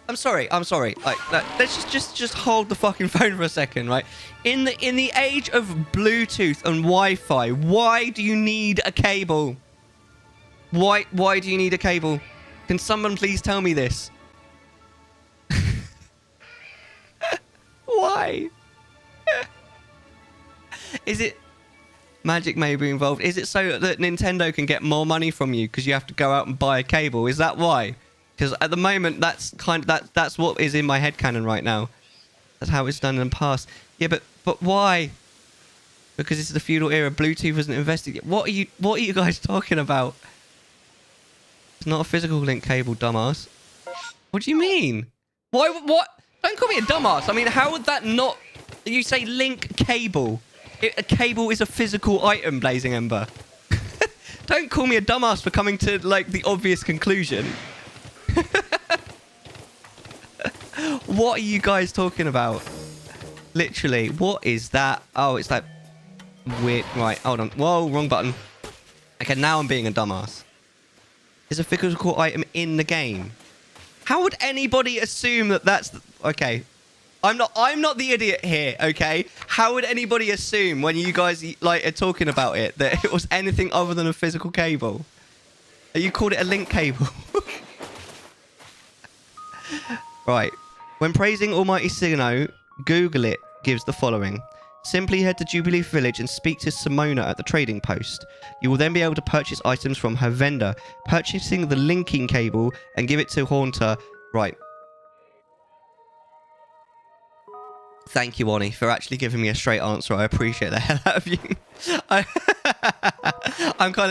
I'm sorry. Like let's just hold the fucking phone for a second, right? In the age of Bluetooth and Wi-Fi, why do you need a cable? Why do you need a cable? Can someone please tell me this? Why? Is it Magic may be involved. Is it so that Nintendo can get more money from you because you have to go out and buy a cable? Is that why? Because at the moment, that's that's what is in my headcanon right now. That's how it's done in the past. Yeah, but why? Because it's the feudal era. Bluetooth wasn't invested yet. What are you guys talking about? It's not a physical link cable, dumbass. What do you mean? Why? What? Don't call me a dumbass. I mean, how would that not? You say link cable. A cable is a physical item, Blazing Ember. Don't call me a dumbass for coming to like the obvious conclusion. What are you guys talking about? Literally, what is that? Oh, it's that weird. Right, hold on. Whoa, wrong button. Okay, now I'm being a dumbass. There's a physical item in the game. How would anybody assume that that's... Okay. I'm not the idiot here, okay? How would anybody assume when you guys like are talking about it that it was anything other than a physical cable? You called it a link cable. Right. When praising Almighty Sinnoh, Google it gives the following. Simply head to Jubilee Village and speak to Simona at the trading post. You will then be able to purchase items from her vendor, purchasing the linking cable and give it to Haunter. Right. Thank you, Oni, for actually giving me a straight answer. I appreciate the hell out of you. I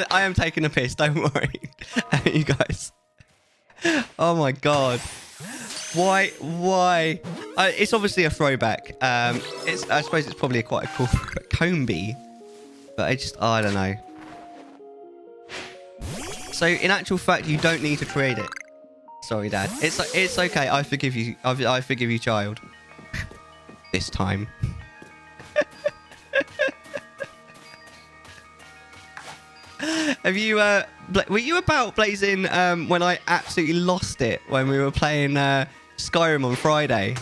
am taking a piss, don't worry. You guys. Oh my god. Why? It's obviously a throwback. I suppose it's probably quite a cool Combi. But I don't know. So, in actual fact, you don't need to create it. Sorry, Dad. It's okay. I forgive you. I forgive you, child. This time. Have you were you about, Blazing, when I absolutely lost it when we were playing Skyrim on Friday?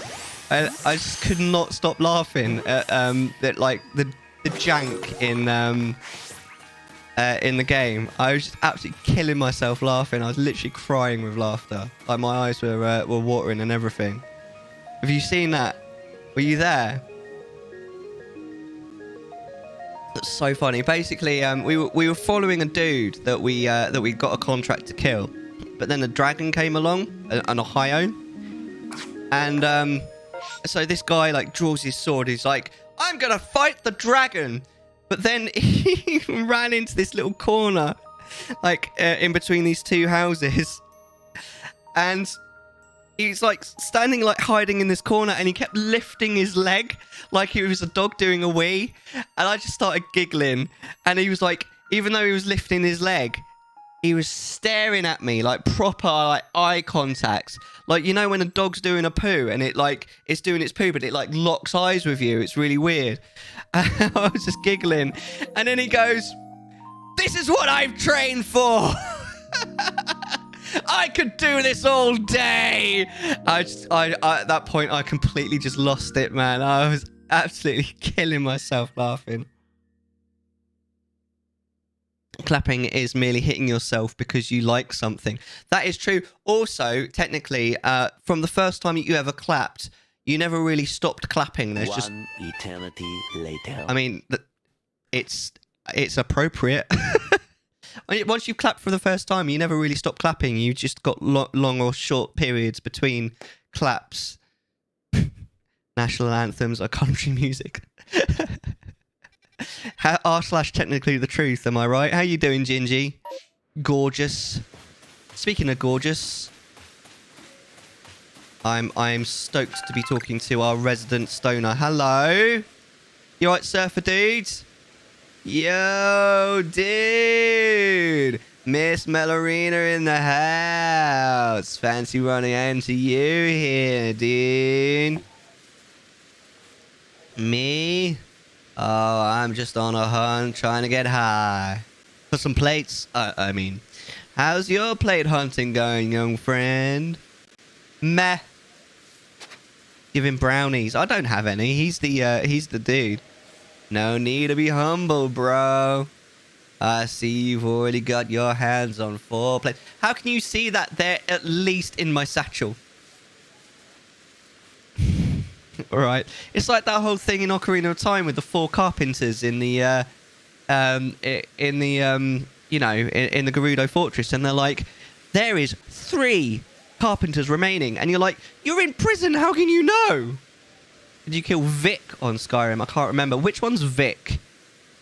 I just could not stop laughing at that, like the jank in the game. I was just absolutely killing myself laughing. I was literally crying with laughter. Like my eyes were watering and everything. Have you seen that? Were you there? That's so funny. Basically, we were following a dude that we got a contract to kill, but then a dragon came along, an Ohio, and so this guy like draws his sword. He's like, "I'm gonna fight the dragon," but then he ran into this little corner, like in between these two houses, and he's like standing, like hiding in this corner, and he kept lifting his leg like he was a dog doing a wee. And I just started giggling. And he was like, even though he was lifting his leg, he was staring at me like proper like eye contact. Like, you know, when a dog's doing a poo and it like it's doing its poo, but it like locks eyes with you. It's really weird. And I was just giggling. And then he goes, "This is what I've trained for." I could do this all day. I at that point, I completely just lost it, man. I was absolutely killing myself laughing. Clapping is merely hitting yourself because you like something. That is true. Also, technically, from the first time you ever clapped, you never really stopped clapping. There's just eternity later. I mean, it's appropriate. Once you clap for the first time, you never really stop clapping. You just got long or short periods between claps. National anthems are country music. r/technically the truth, am I right? How you doing, Gingy? Gorgeous. Speaking of gorgeous, I'm stoked to be talking to our resident stoner. Hello. You alright, surfer dudes? Yo, dude. Miss Mellarina in the house. Fancy running into you here, dude. Me? Oh, I'm just on a hunt trying to get high. For some plates, I mean. How's your plate hunting going, young friend? Meh. Give him brownies. I don't have any. He's the dude. No need to be humble, bro. I see you've already got your hands on 4 plates. How can you see that they're at least in my satchel? All right. It's like that whole thing in Ocarina of Time with the 4 carpenters in the in the in the Gerudo Fortress, and they're like, there is 3 carpenters remaining, and you're like, you're in prison. How can you know? Did you kill Vic on Skyrim? I can't remember. Which one's Vic?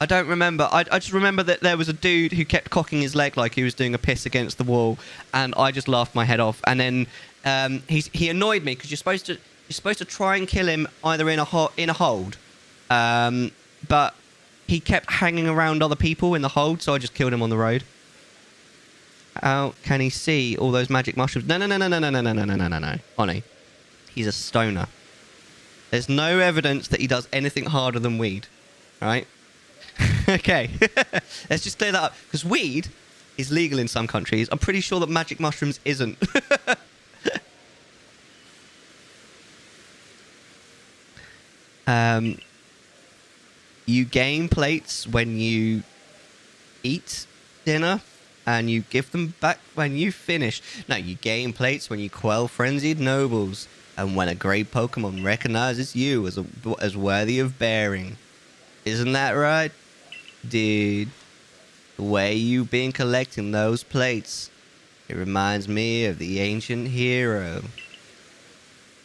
I don't remember. I just remember that there was a dude who kept cocking his leg like he was doing a piss against the wall, and I just laughed my head off. And then he annoyed me because you're supposed to try and kill him either in a hold, but he kept hanging around other people in the hold, so I just killed him on the road. How can he see all those magic mushrooms? No. Honey, he's a stoner. There's no evidence that he does anything harder than weed. All right? Okay. Let's just clear that up. Because weed is legal in some countries. I'm pretty sure that magic mushrooms isn't. You gain plates when you eat dinner, and you give them back when you finish. No, you gain plates when you quell frenzied nobles, and when a great Pokemon recognizes you as worthy of bearing. Isn't that right, dude? The way you've been collecting those plates, it reminds me of the ancient hero.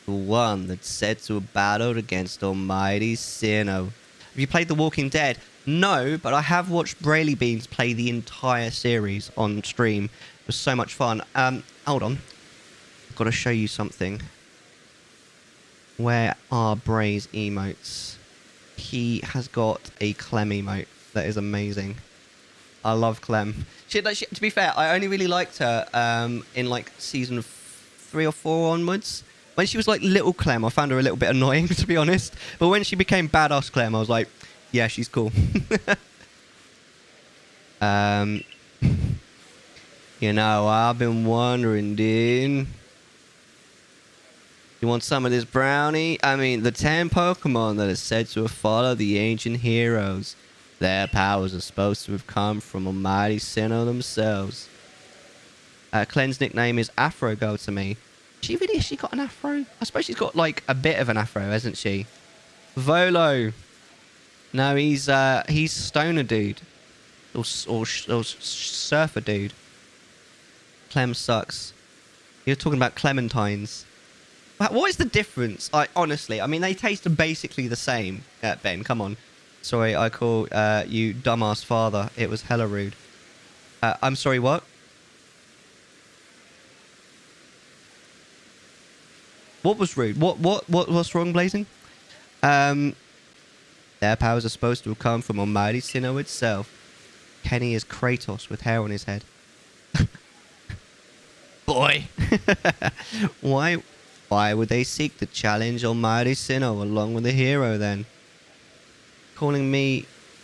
The one that set to a battle against Almighty Sinnoh. Have you played The Walking Dead? No, but I have watched Brayley Beans play the entire series on stream. It was so much fun. Hold on. I've got to show you something. Where are Bray's emotes? He has got a Clem emote. That is amazing. I love Clem. To be fair, I only really liked her in like season 3 or 4 onwards. When she was like little Clem, I found her a little bit annoying, to be honest. But when she became badass Clem, I was like, yeah, she's cool. You know, I've been wondering, dude. You want some of this brownie? I mean, the 10 Pokemon that are said to have followed the ancient heroes. Their powers are supposed to have come from Almighty Sinnoh themselves. Clen's nickname is Afro Girl to me. Has she got an afro? I suppose she's got like a bit of an afro, hasn't she? Volo. No, he's stoner dude. Or surfer dude. Clem sucks. You're talking about clementines. What is the difference? Honestly, I mean, they taste basically the same. Ben, come on. Sorry, I call you dumbass father. It was hella rude. I'm sorry, what? What was rude? What's wrong, Blazing? Their powers are supposed to have come from Almighty Sinnoh itself. Kenny is Kratos with hair on his head. Boy. Why would they seek to challenge Almighty Sinnoh along with the hero then? Calling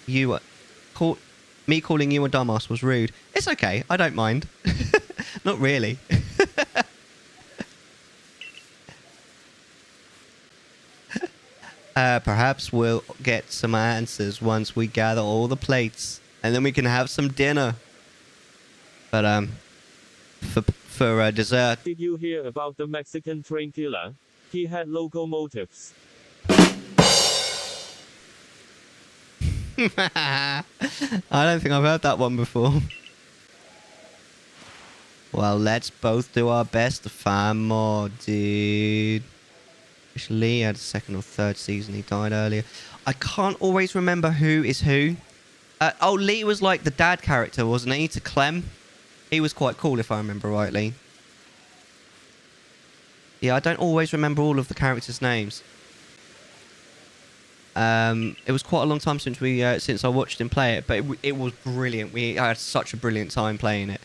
you a dumbass was rude. It's okay. I don't mind. Not really. Perhaps we'll get some answers once we gather all the plates, and then we can have some dinner. But for dessert. Did you hear about the Mexican train killer? He had locomotives. I don't think I've heard that one before. Well, let's both do our best to find more, dude. Lee had a 2nd or 3rd season. He died earlier. I can't always remember who is who. Lee was like the dad character, wasn't he, to Clem? He was quite cool, if I remember rightly. Yeah, I don't always remember all of the characters' names. It was quite a long time since I watched him play it, but it was brilliant. I had such a brilliant time playing it.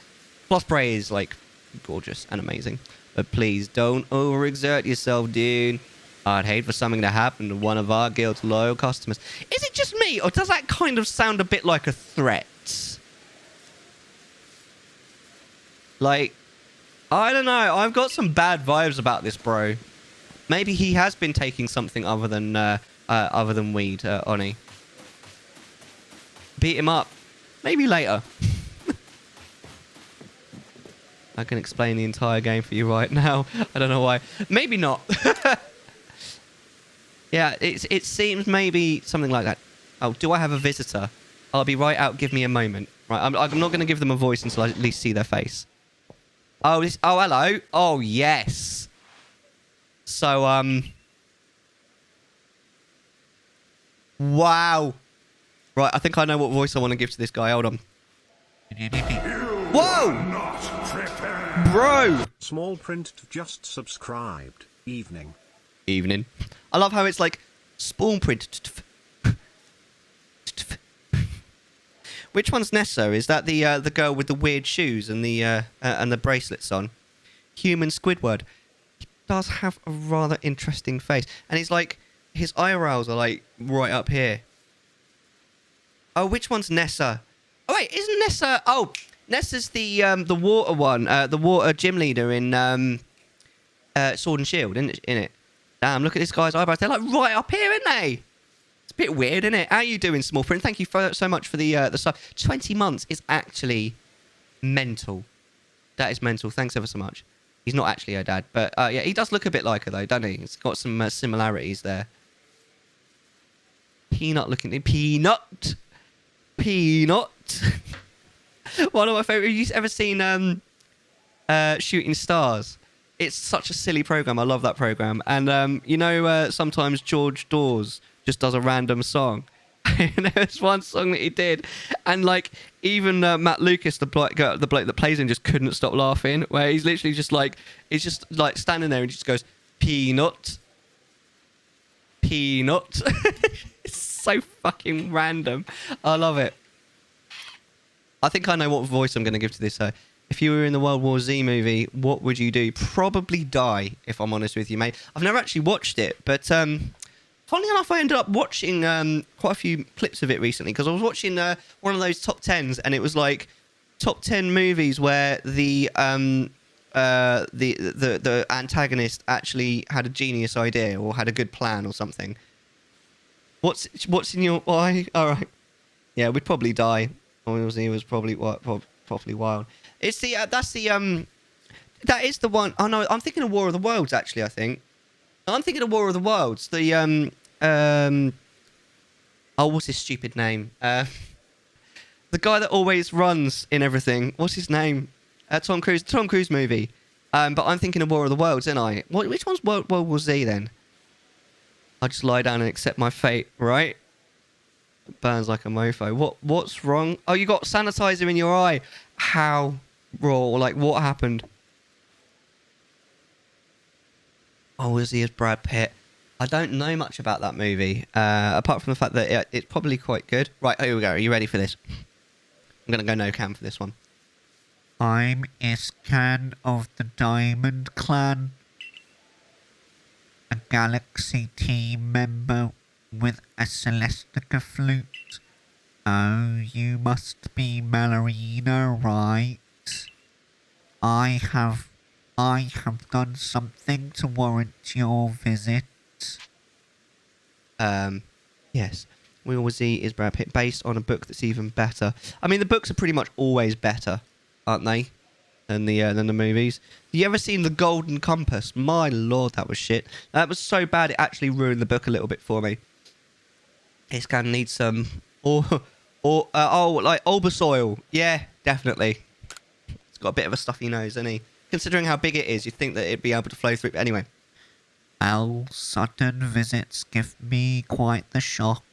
Plus, Bray is like gorgeous and amazing. But please don't overexert yourself, dude. I'd hate for something to happen to one of our guild's loyal customers. Is it just me, or does that kind of sound a bit like a threat? Like, I don't know. I've got some bad vibes about this bro. Maybe he has been taking something other than weed, Oni. Beat him up. Maybe later. I can explain the entire game for you right now. I don't know why. Maybe not. Yeah, it seems maybe something like that. Oh, do I have a visitor? I'll be right out. Give me a moment. Right, I'm not going to give them a voice until I at least see their face. Oh, oh, hello. Oh, yes. So, wow. Right, I think I know what voice I want to give to this guy. Hold on. Whoa! Bro! Small print just subscribed. Evening. Evening. I love how it's like spawn print. Which one's Nessa? Is that the girl with the weird shoes and the bracelets on? Human Squidward. He does have a rather interesting face, and he's like his eyebrows are like right up here. Oh, which one's Nessa? Oh wait, isn't Nessa? Oh, Nessa's the water one, the water gym leader in Sword and Shield, isn't it? Damn, look at this guy's eyebrows. They're like right up here, aren't they? It's a bit weird, isn't it? How you doing, small print? Thank you so much for the sub. 20 months is actually mental. That is mental. Thanks ever so much. He's not actually her dad, but yeah, he does look a bit like her though, doesn't he? He's got some similarities there. Peanut looking. Peanut. One of my favourite. Have you ever seen Shooting Stars? It's such a silly program. I love that program. And you know, sometimes George Dawes just does a random song. And there was one song that he did, and like even Matt Lucas, the bloke that plays him, just couldn't stop laughing. Where he's literally just like, he's just like standing there and he just goes, peanut. It's so fucking random. I love it. I think I know what voice I'm going to give to this. If you were in the World War Z movie, what would you do? Probably die, if I'm honest with you, mate. I've never actually watched it, but funnily enough, I ended up watching quite a few clips of it recently, because I was watching one of those top 10s, and it was like top 10 movies where the antagonist actually had a genius idea or had a good plan or something. What's in your eye? All right, yeah, we'd probably die. He was probably wild. It's the that is the one. Oh no, I'm thinking of War of the Worlds actually. I think I'm thinking of War of the Worlds. The oh, what's his stupid name? The guy that always runs in everything. What's his name? Tom Cruise. Tom Cruise movie. But I'm thinking of War of the Worlds, aren't I? Which one's World War Z then? I just lie down and accept my fate, right? It burns like a mofo. What's wrong? Oh, you got sanitizer in your eye. How? Raw? Like, what happened? Oh, was he as Brad Pitt? I don't know much about that movie, apart from the fact that it's probably quite good. Right, here we go. Are you ready for this? I'm going to go no cam for this one. I'm Iscan of the Diamond Clan, a Galaxy team member with a Celestica flute. Oh, you must be Mellarina, right? I have done something to warrant your visit. Yes. We Will See is Brad Pitt, based on a book that's even better. I mean, the books are pretty much always better, aren't they? Than the movies. Have you ever seen The Golden Compass? My lord, that was shit. That was so bad it actually ruined the book a little bit for me. It's gonna need some like Bulbasaur. Yeah, definitely. It's got a bit of a stuffy nose, hasn't he? Considering how big it is, you'd think that it'd be able to flow through. But anyway. Well, sudden visits give me quite the shock.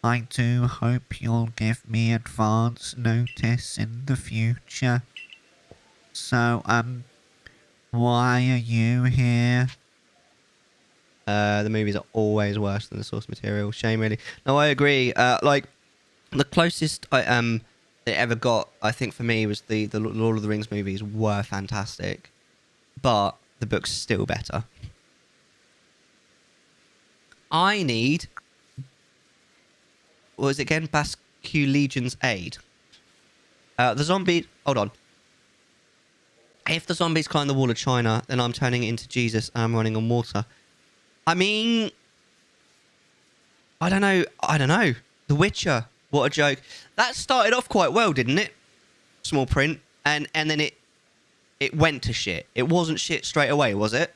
I do hope you'll give me advance notice in the future. So, why are you here? The movies are always worse than the source material. Shame, really. No, I agree. Like, the closest I it ever got, I think, for me, was the Lord of the Rings movies were fantastic. But the book's still better. I need... What was it again? Basque Legion's Aid. The zombie... Hold on. If the zombies climb the wall of China, then I'm turning it into Jesus and I'm running on water. I mean... I don't know. The Witcher. What a joke. That started off quite well, didn't it? Small print. And then it went to shit. It wasn't shit straight away, was it?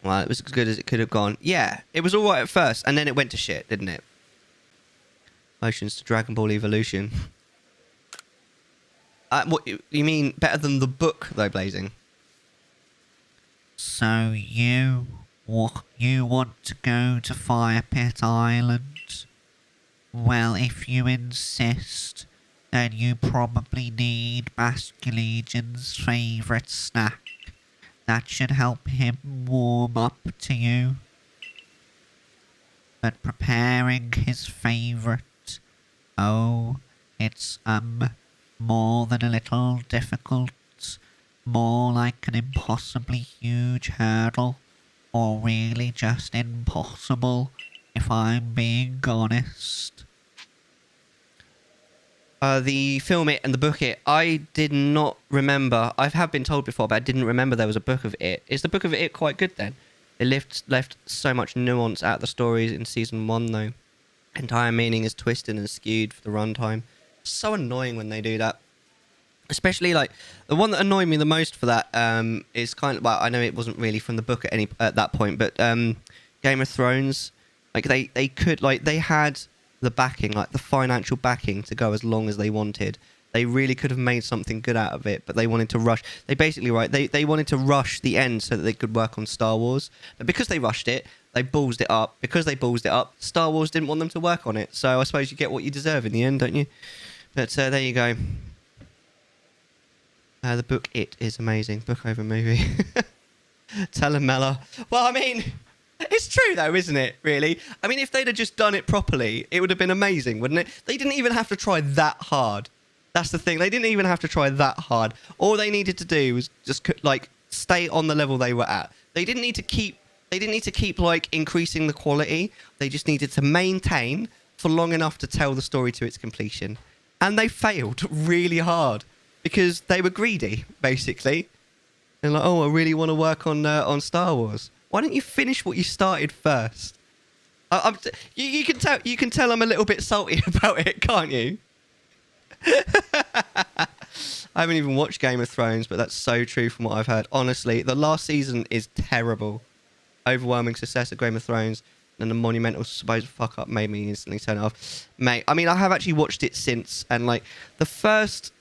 Well, it was as good as it could have gone. Yeah, it was alright at first, and then it went to shit, didn't it? Motions to Dragon Ball Evolution. What you mean better than the book, though, Blazing? So you want to go to Fire Pit Island? Well, if you insist, then you probably need Basculegion's favourite snack. That should help him warm up to you. But preparing his favourite, oh, it's, more than a little difficult. More like an impossibly huge hurdle. Or really just impossible, if I'm being honest. The film It and the book It, I did not remember. I have been told before, but I didn't remember there was a book of It. Is the book of It quite good then? It left so much nuance out of the stories in season 1, though. Entire meaning is twisted and skewed for the runtime. So annoying when they do that. Especially, like, the one that annoyed me the most for that is kind of... Well, I know it wasn't really from the book at that point, but Game of Thrones, like, they could... Like, they had the backing, like, the financial backing to go as long as they wanted. They really could have made something good out of it, but they wanted to rush... They basically, right, they wanted to rush the end so that they could work on Star Wars. But because they rushed it, they ballsed it up. Because they ballsed it up, Star Wars didn't want them to work on it. So I suppose you get what you deserve in the end, don't you? But there you go. The book It is amazing. Book over movie. Tell him, Mellar. Well, I mean, it's true though, isn't it, really? I mean, if they'd have just done it properly, it would have been amazing, wouldn't it? They didn't even have to try that hard. That's the thing. They didn't even have to try that hard. All they needed to do was just, like, stay on the level they were at. They didn't need to keep, like, increasing the quality. They just needed to maintain for long enough to tell the story to its completion. And they failed really hard. Because they were greedy, basically. And like, oh, I really want to work on Star Wars. Why don't you finish what you started first? You can tell I'm a little bit salty about it, can't you? I haven't even watched Game of Thrones, but that's so true from what I've heard. Honestly, the last season is terrible. Overwhelming success of Game of Thrones, and the monumental supposed fuck up made me instantly turn it off. Mate, I mean, I have actually watched it since, and like the first...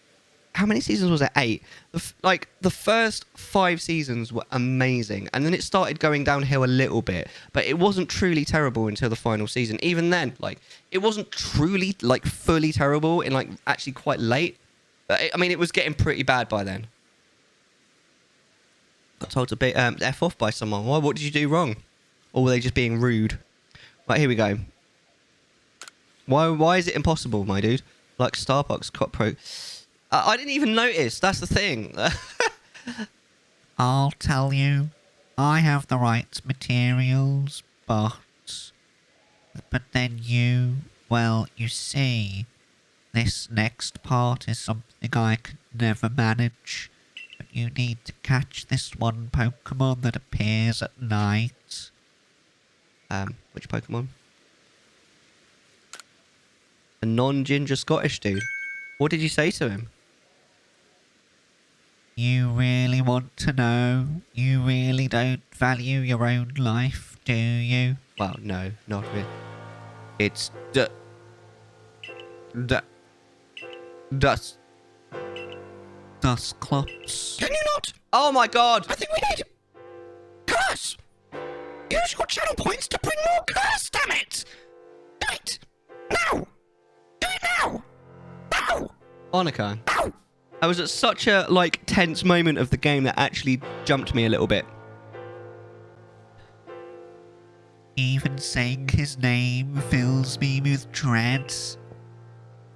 How many seasons was it? 8. The first 5 seasons were amazing, and then it started going downhill a little bit, but it wasn't truly terrible until the final season. Even then, like, it wasn't truly, like, fully terrible in, like, actually quite late. But I mean, it was getting pretty bad by then. Got told to be F off by someone. Why? What did you do wrong? Or were they just being rude? Right, here we go. Why is it impossible, my dude? Like Starbucks Cop Pro. I didn't even notice. That's the thing. I'll tell you, I have the right materials, but then you see, this next part is something I could never manage. But you need to catch this one Pokemon that appears at night. Which Pokemon? A non-ginger Scottish dude. What did you say to him? You really want to know? You really don't value your own life, do you? Well, no, not really. It's Dusclops. Can you not? Oh my god! I think we need... Curse! Use your channel points to bring more curse, damn it! Do it! Now! Do it now! Now! Monica. Now! I was at such a, like, tense moment of the game that actually jumped me a little bit. Even saying his name fills me with dread.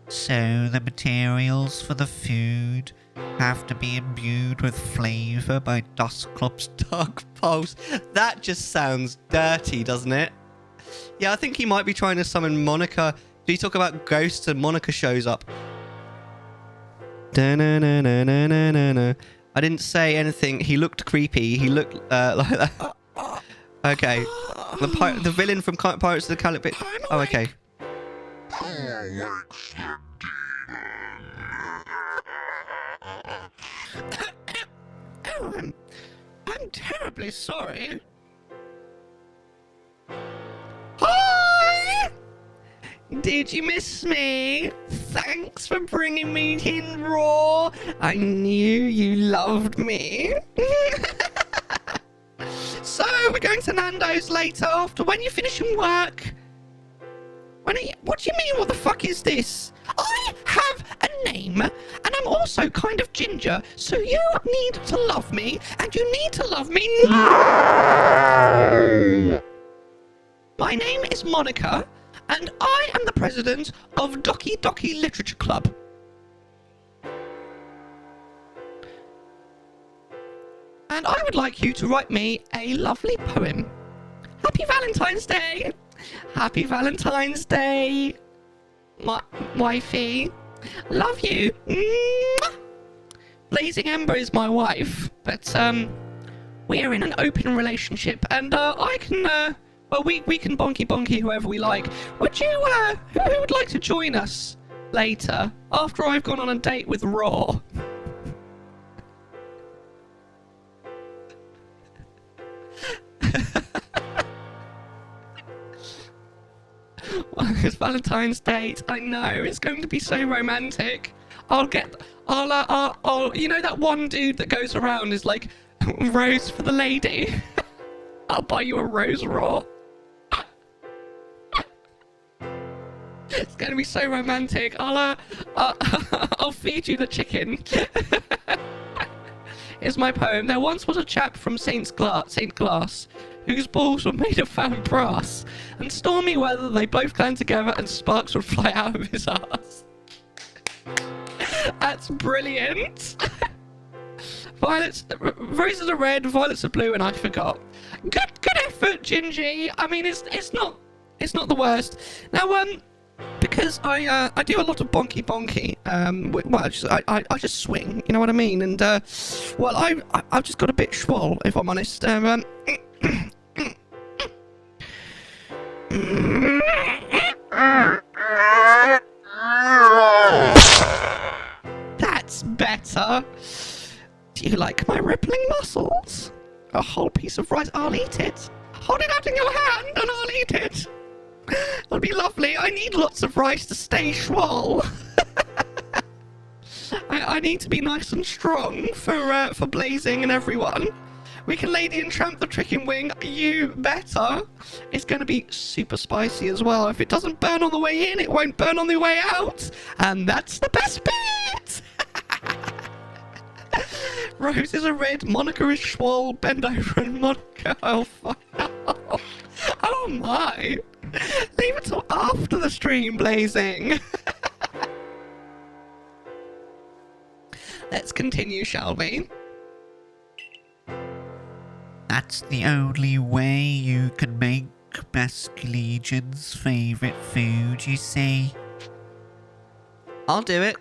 So the materials for the food have to be imbued with flavour by Dusclops' Dark Pulse. That just sounds dirty, doesn't it? Yeah, I think he might be trying to summon Monica. Do you talk about ghosts and Monica shows up? Da-na-na-na-na-na-na. I didn't say anything. He looked creepy. He looked like that. Okay. The villain from Pirates of the Caribbean. Oh, okay. I'm terribly sorry. did you miss me? Thanks for bringing me in raw. I knew you loved me. So, we're going to Nando's later after when you finish your work. What do you mean, what the fuck is this? I have a name, and I'm also kind of ginger, so you need to love me, and you need to love me now. My name is Monica, and I am the president of Doki Doki Literature Club. And I would like you to write me a lovely poem. Happy Valentine's Day! Happy Valentine's Day, my wifey. Love you. Mwah! Blazing Ember is my wife, but we're in an open relationship, and I can we can bonky whoever we like. Would you who would like to join us later after I've gone on a date with Raw? Well, it's Valentine's Day. I know it's going to be so romantic. I'll you know that one dude that goes around is like, rose for the lady. I'll buy you a rose raw. It's going to be so romantic. I'll feed you the chicken. Here's my poem. There once was a chap from Saint Glass, whose balls were made of found brass, and stormy weather they both clan together and sparks would fly out of his ass. That's brilliant. Roses are red, violets are blue, and I forgot. Good effort, Gingy. I mean, it's not the worst. Now, because I do a lot of bonky. I just swing. You know what I mean? And I've just got a bit schwoll, if I'm honest. That's better. Do you like my rippling muscles? A whole piece of rice. I'll eat it. Hold it out in your hand and I'll eat it. It'll be lovely. I need lots of rice to stay schwoll. I need to be nice and strong for Blazing and everyone. We can Lady and Tramp the Chicken Wing. You better. It's going to be super spicy as well. If it doesn't burn on the way in, it won't burn on the way out. And that's the best bit. Roses are red, Monica is schwoll, bend over and Monica, oh fuck. Oh my. Leave it till after the stream, Blazing. Let's continue, shall we? That's the only way you can make Basque Legion's favourite food, you see. I'll do it.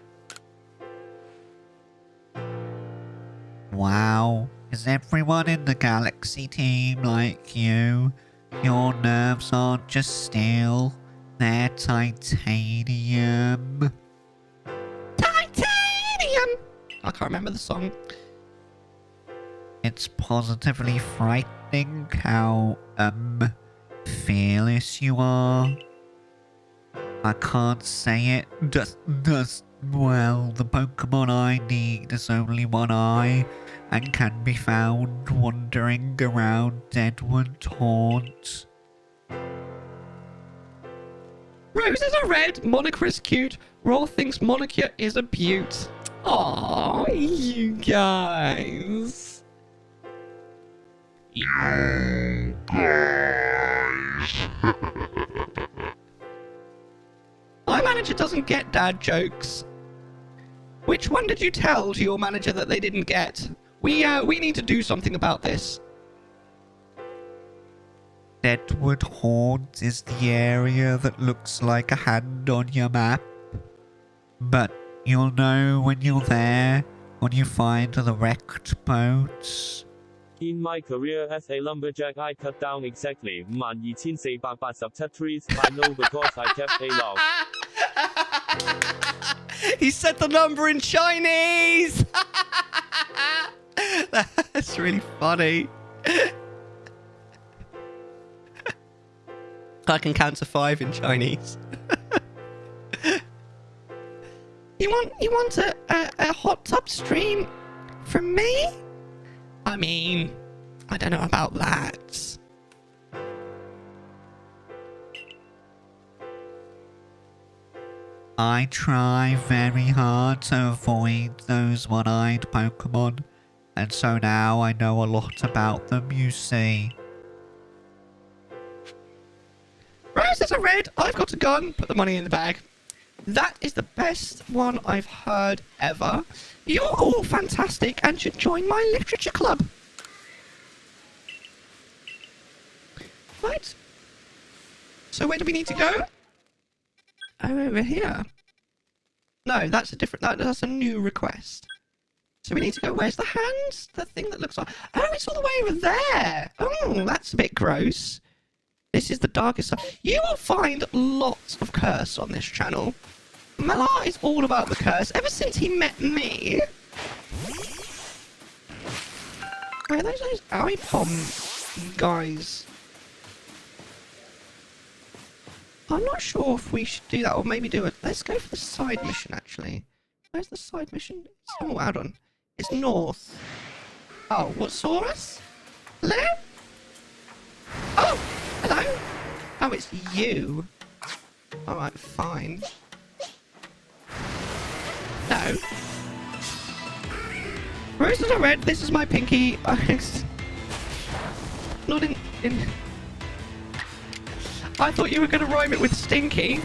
Wow, is everyone in the Galaxy team like you? Your nerves aren't just steel, they're titanium. Titanium! I can't remember the song. It's positively frightening how, fearless you are. I can't say it. Well, the Pokemon I need is only one eye and can be found wandering around Deadwood Haunt. Roses are red, Monica is cute, Raw thinks Monica is a beaut. Aww, you guys. You guys. My manager doesn't get dad jokes. Which one did you tell to your manager that they didn't get? We need to do something about this. Deadwood Haunt is the area that looks like a hand on your map. But you'll know when you're there, when you find the wrecked boats. In my career as a lumberjack, I cut down exactly 12,487 trees. I know because I kept a log. He said the number in Chinese! That's really funny. I can count to 5 in Chinese. You want a hot tub stream from me? I mean, I don't know about that. I try very hard to avoid those one-eyed Pokemon, and so now I know a lot about them, you see. Roses are red. I've got a gun. Put the money in the bag. That is the best one I've heard ever. You're all fantastic and should join my literature club. Right. So where do we need to go? Oh, over here. No, that's a different... That's a new request. So we need to go... Where's the hands? The thing that looks like... Oh, it's all the way over there. Oh, that's a bit gross. This is the darkest side. You will find lots of curse on this channel. Mellar is all about the curse. Ever since he met me... Where are those iPom guys? I'm not sure if we should do that, or maybe do it. Let's go for the side mission, actually. Where's the side mission? Oh, hold on. It's north. Oh, what, saw us? Hello? Oh, hello? Oh, it's you. Alright, fine. No. Roses are red, this is my pinky. Not in... I thought you were going to rhyme it with stinky.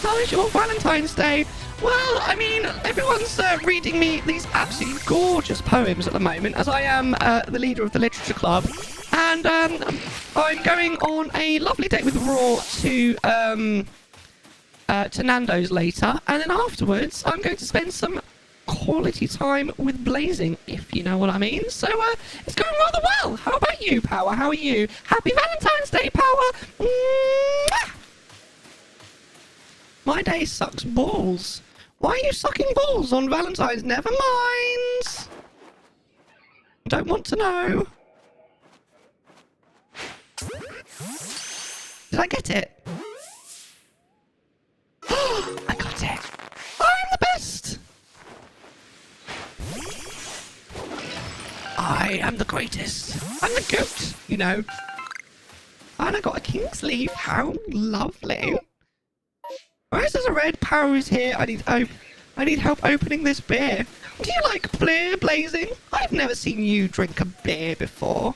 How is your Valentine's Day? Well, I mean, everyone's reading me these absolutely gorgeous poems at the moment, as I am the leader of the literature club. And I'm going on a lovely date with Raw to Nando's later. And then afterwards, I'm going to spend some quality time with Blazing, if you know what I mean. So it's going rather well. How about you, Power? How are you? Happy Valentine's Day, Power! Mwah! My day sucks balls. Why are you sucking balls on Valentine's? Never mind. Don't want to know. Did I get it? I got it. I'm the best. I am the greatest. I'm the goat, you know. And I got a king's leaf. How lovely. Roses are red. Power is here. I need help opening this beer. Do you like beer, Blazing? I've never seen you drink a beer before.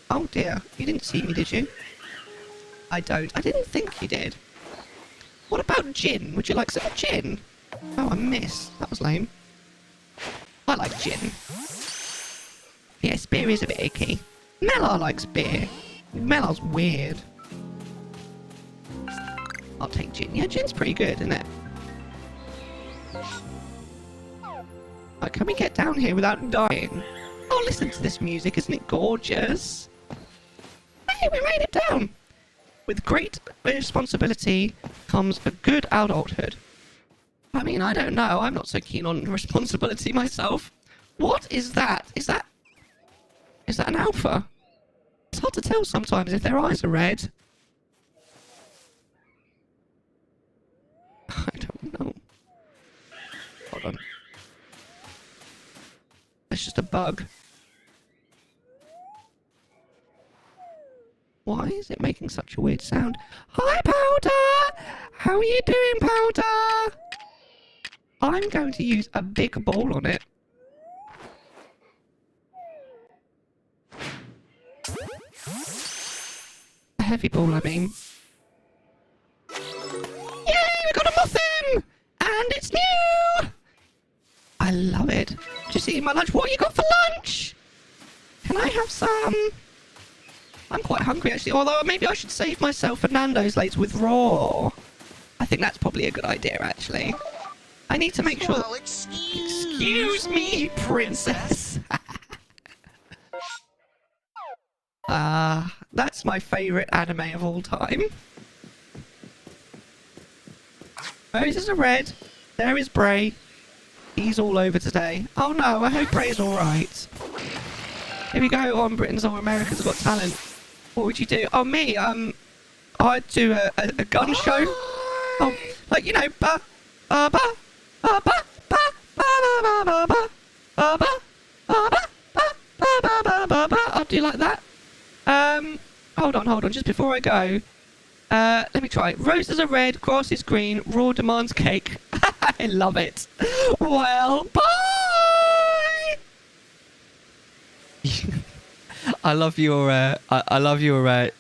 Oh dear. You didn't see me, did you? I don't. I didn't think you did. What about gin? Would you like some gin? Oh, I missed. That was lame. I like gin. Yes, beer is a bit icky. Mellar likes beer. Mellar's weird. I'll take gin. Yeah, gin's pretty good, isn't it? Right, can we get down here without dying? Oh, listen to this music. Isn't it gorgeous? Hey, we made it down. With great responsibility comes a good adulthood. I mean, I don't know. I'm not so keen on responsibility myself. What is that? Is that an alpha? It's hard to tell sometimes if their eyes are red. I don't know. Hold on. It's just a bug. Why is it making such a weird sound? Hi, Powder! How are you doing, Powder? I'm going to use a big ball on it. A heavy ball, I mean. Yay, we got a muffin! And it's new! I love it. Just eating my lunch. What you got for lunch? Can I have some? I'm quite hungry, actually. Although maybe I should save myself for Nando's later with Raw. I think that's probably a good idea, actually. I need to make sure... Well, excuse me, princess. That's my favourite anime of all time. Roses are red. There is Bray. He's all over today. Oh no, I hope Bray's alright. Here we go on Britain's or America's Got Talent. What would you do? Oh, me, I'd do a gun show. Oh, like, you know, Oh, do you like that? Hold on. Just before I go, let me try. Roses are red, grass is green, raw demands cake. I love it. Well, bye. I love your. I love your.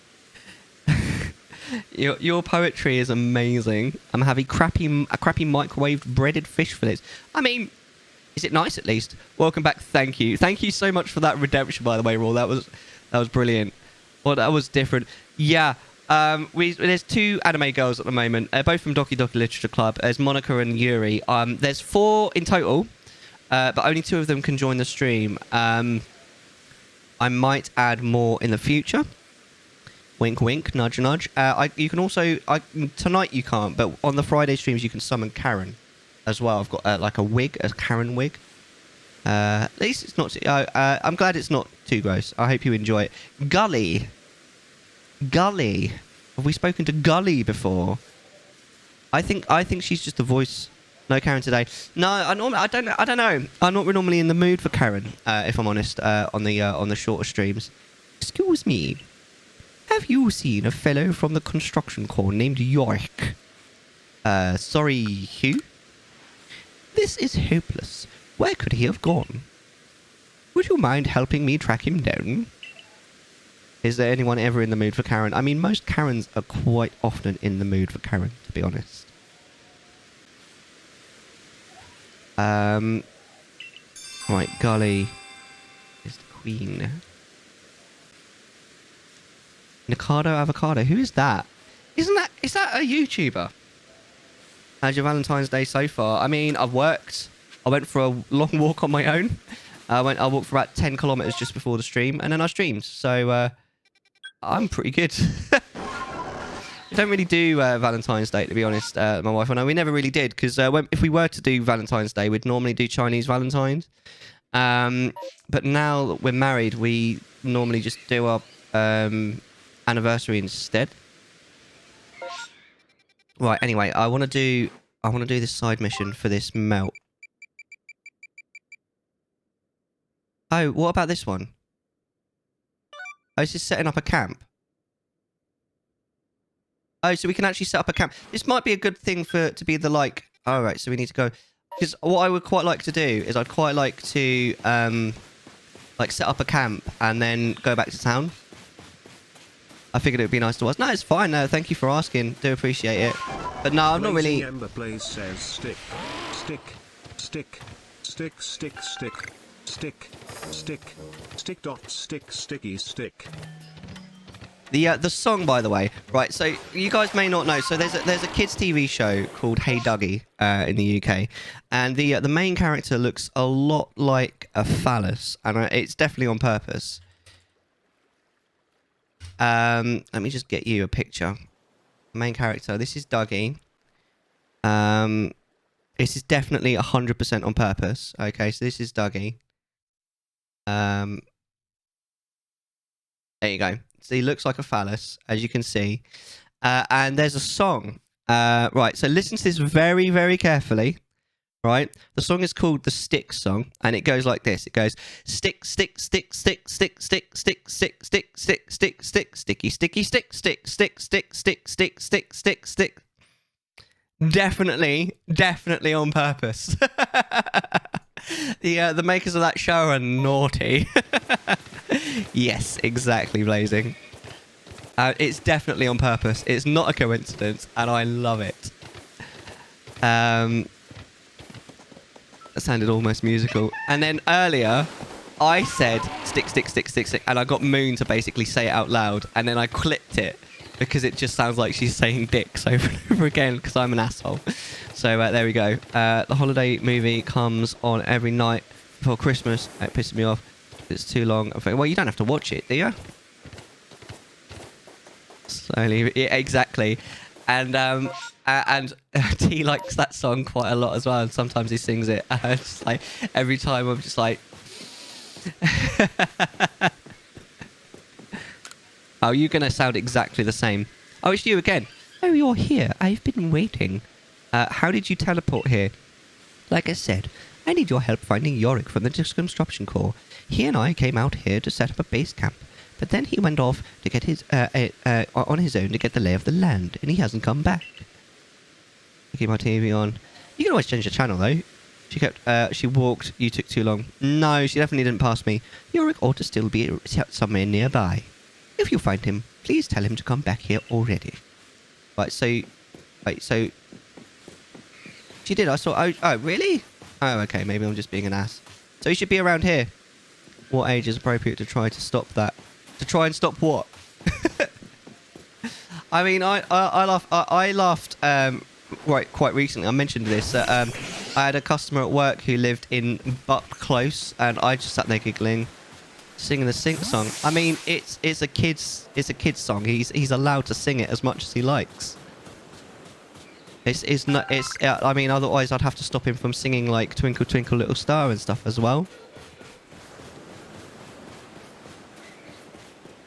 Your poetry is amazing. I'm having a crappy microwaved breaded fish fillets. I mean, is it nice at least? Welcome back. Thank you so much for that redemption. By the way, Raw, that was brilliant. Well, that was different. Yeah. There's 2 anime girls at the moment, both from Doki Doki Literature Club. There's Monica and Yuri. There's 4 in total, but only 2 of them can join the stream. I might add more in the future. Wink, wink, nudge, nudge. You can also tonight you can't, but on the Friday streams you can summon Karen as well. I've got like a Karen wig. At least it's not. I'm glad it's not too gross. I hope you enjoy it. Gully. Have we spoken to Gully before? I think she's just a voice. No Karen today. No, I don't know. I'm not normally in the mood for Karen, if I'm honest. On the shorter streams. Excuse me. Have you seen a fellow from the construction corps named York? Sorry, who? This is hopeless. Where could he have gone? Would you mind helping me track him down? Is there anyone ever in the mood for Karen? I mean, most Karens are quite often in the mood for Karen, to be honest. Right, Gully is the queen. Nikado Avocado. Who is that? Is that a YouTuber? How's your Valentine's Day so far? I mean, I've worked. I went for a long walk on my own. I walked for about 10 kilometers just before the stream, and then I streamed. So I'm pretty good. We don't really do Valentine's Day, to be honest. My wife and I, we never really did, because if we were to do Valentine's Day, we'd normally do Chinese Valentine's. But now that we're married, we normally just do our anniversary instead. Right. Anyway, I want to do this side mission for this melt. Oh, what about this one? Oh, it's just setting up a camp. Oh, so we can actually set up a camp. This might be a good thing to be the like. All right, so we need to go. Because what I would quite like to do is I'd quite like to like set up a camp and then go back to town. I figured it would be nice to us. No, it's fine. No, thank you for asking. Do appreciate it. But no, I'm not really. Ember Plays says stick, stick, stick, stick, stick, stick, stick, stick, stick dot stick, sticky stick. The song, by the way, right? So you guys may not know. So there's a kids TV show called Hey Dougie in the UK, and the main character looks a lot like a phallus, and it's definitely on purpose. Let me just get you a picture. Main character. This is Dougie. This is definitely 100% on purpose. Okay, so this is Dougie. There you go. So he looks like a phallus, as you can see. And there's a song. Right, so listen to this very, very carefully. Right? The song is called the Stick Song, and it goes like this. It goes stick, stick, stick, stick, stick, stick, stick, stick, stick, stick, stick, stick, sticky, sticky, stick, stick, stick, stick, stick, stick, stick, stick, stick. Definitely on purpose. The makers of that show are naughty. Yes, exactly, Blazing. It's definitely on purpose. It's not a coincidence, and I love it. That sounded almost musical. And then earlier, I said stick, stick, stick, stick, stick, and I got Moon to basically say it out loud, and then I clipped it because it just sounds like she's saying dicks over and over again because I'm an asshole. So there we go. The holiday movie comes on every night before Christmas. It pisses me off. It's too long. Well, you don't have to watch it, do you? Slowly. Yeah, exactly. And T likes that song quite a lot as well, and sometimes he sings it. Just like every time I'm just like oh, you're gonna sound exactly the same. Oh, it's you again. Oh, you're here. I've been waiting. How did you teleport here? Like I said, I need your help finding Yorick from the Disconstruction Corps. He and I came out here to set up a base camp, but then he went off to get his on his own to get the lay of the land, and he hasn't come back. Keep my TV on. You can always change the channel though. She walked. You took too long. No, she definitely didn't pass me. Yorick ought to still be somewhere nearby. If you find him, please tell him to come back here already. Right, so... Wait, so... She did, I saw... Oh, really? Oh, okay, maybe I'm just being an ass. So he should be around here. What age is appropriate to try to stop that? To try and stop what? I mean, I laughed quite recently. I mentioned this. I had a customer at work who lived in Buck Close, and I just sat there giggling, singing the Sync song. I mean, it's a kid's song. He's allowed to sing it as much as he likes. It's not. I mean, otherwise I'd have to stop him from singing like Twinkle Twinkle Little Star and stuff as well.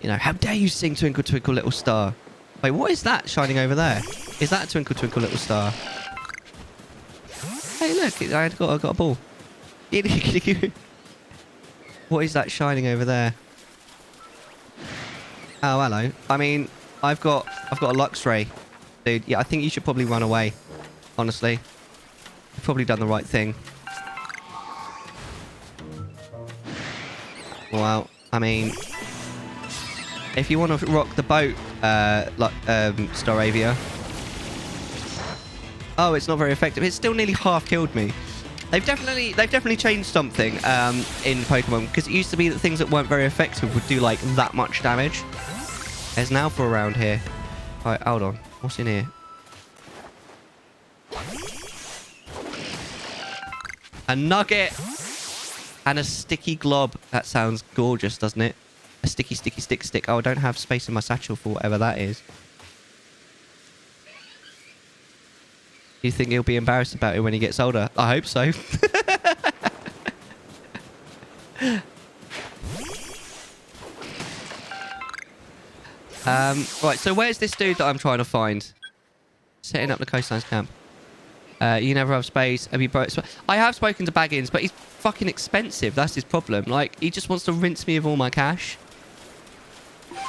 You know, how dare you sing Twinkle Twinkle Little Star? Wait, what is that shining over there? Is that Twinkle Twinkle Little Star? Hey, look, I got a ball. What is that shining over there? Oh, hello. I mean, I've got a Lux Ray. Dude, yeah, I think you should probably run away. Honestly. You've probably done the right thing. Well, I mean... If you want to rock the boat, Staravia... Oh, it's not very effective. It's still nearly half killed me. They've definitely changed something in Pokemon, because it used to be that things that weren't very effective would do like that much damage. There's now for around here. Alright, hold on. What's in here? A nugget and a sticky glob. That sounds gorgeous, doesn't it? A sticky stick. Oh, I don't have space in my satchel for whatever that is. You think he'll be embarrassed about it when he gets older? I hope so. Right, so where's this dude that I'm trying to find? Setting up the Coastlands camp. You never have space. Have you I have spoken to Baggins, but he's fucking expensive. That's his problem. Like, he just wants to rinse me of all my cash.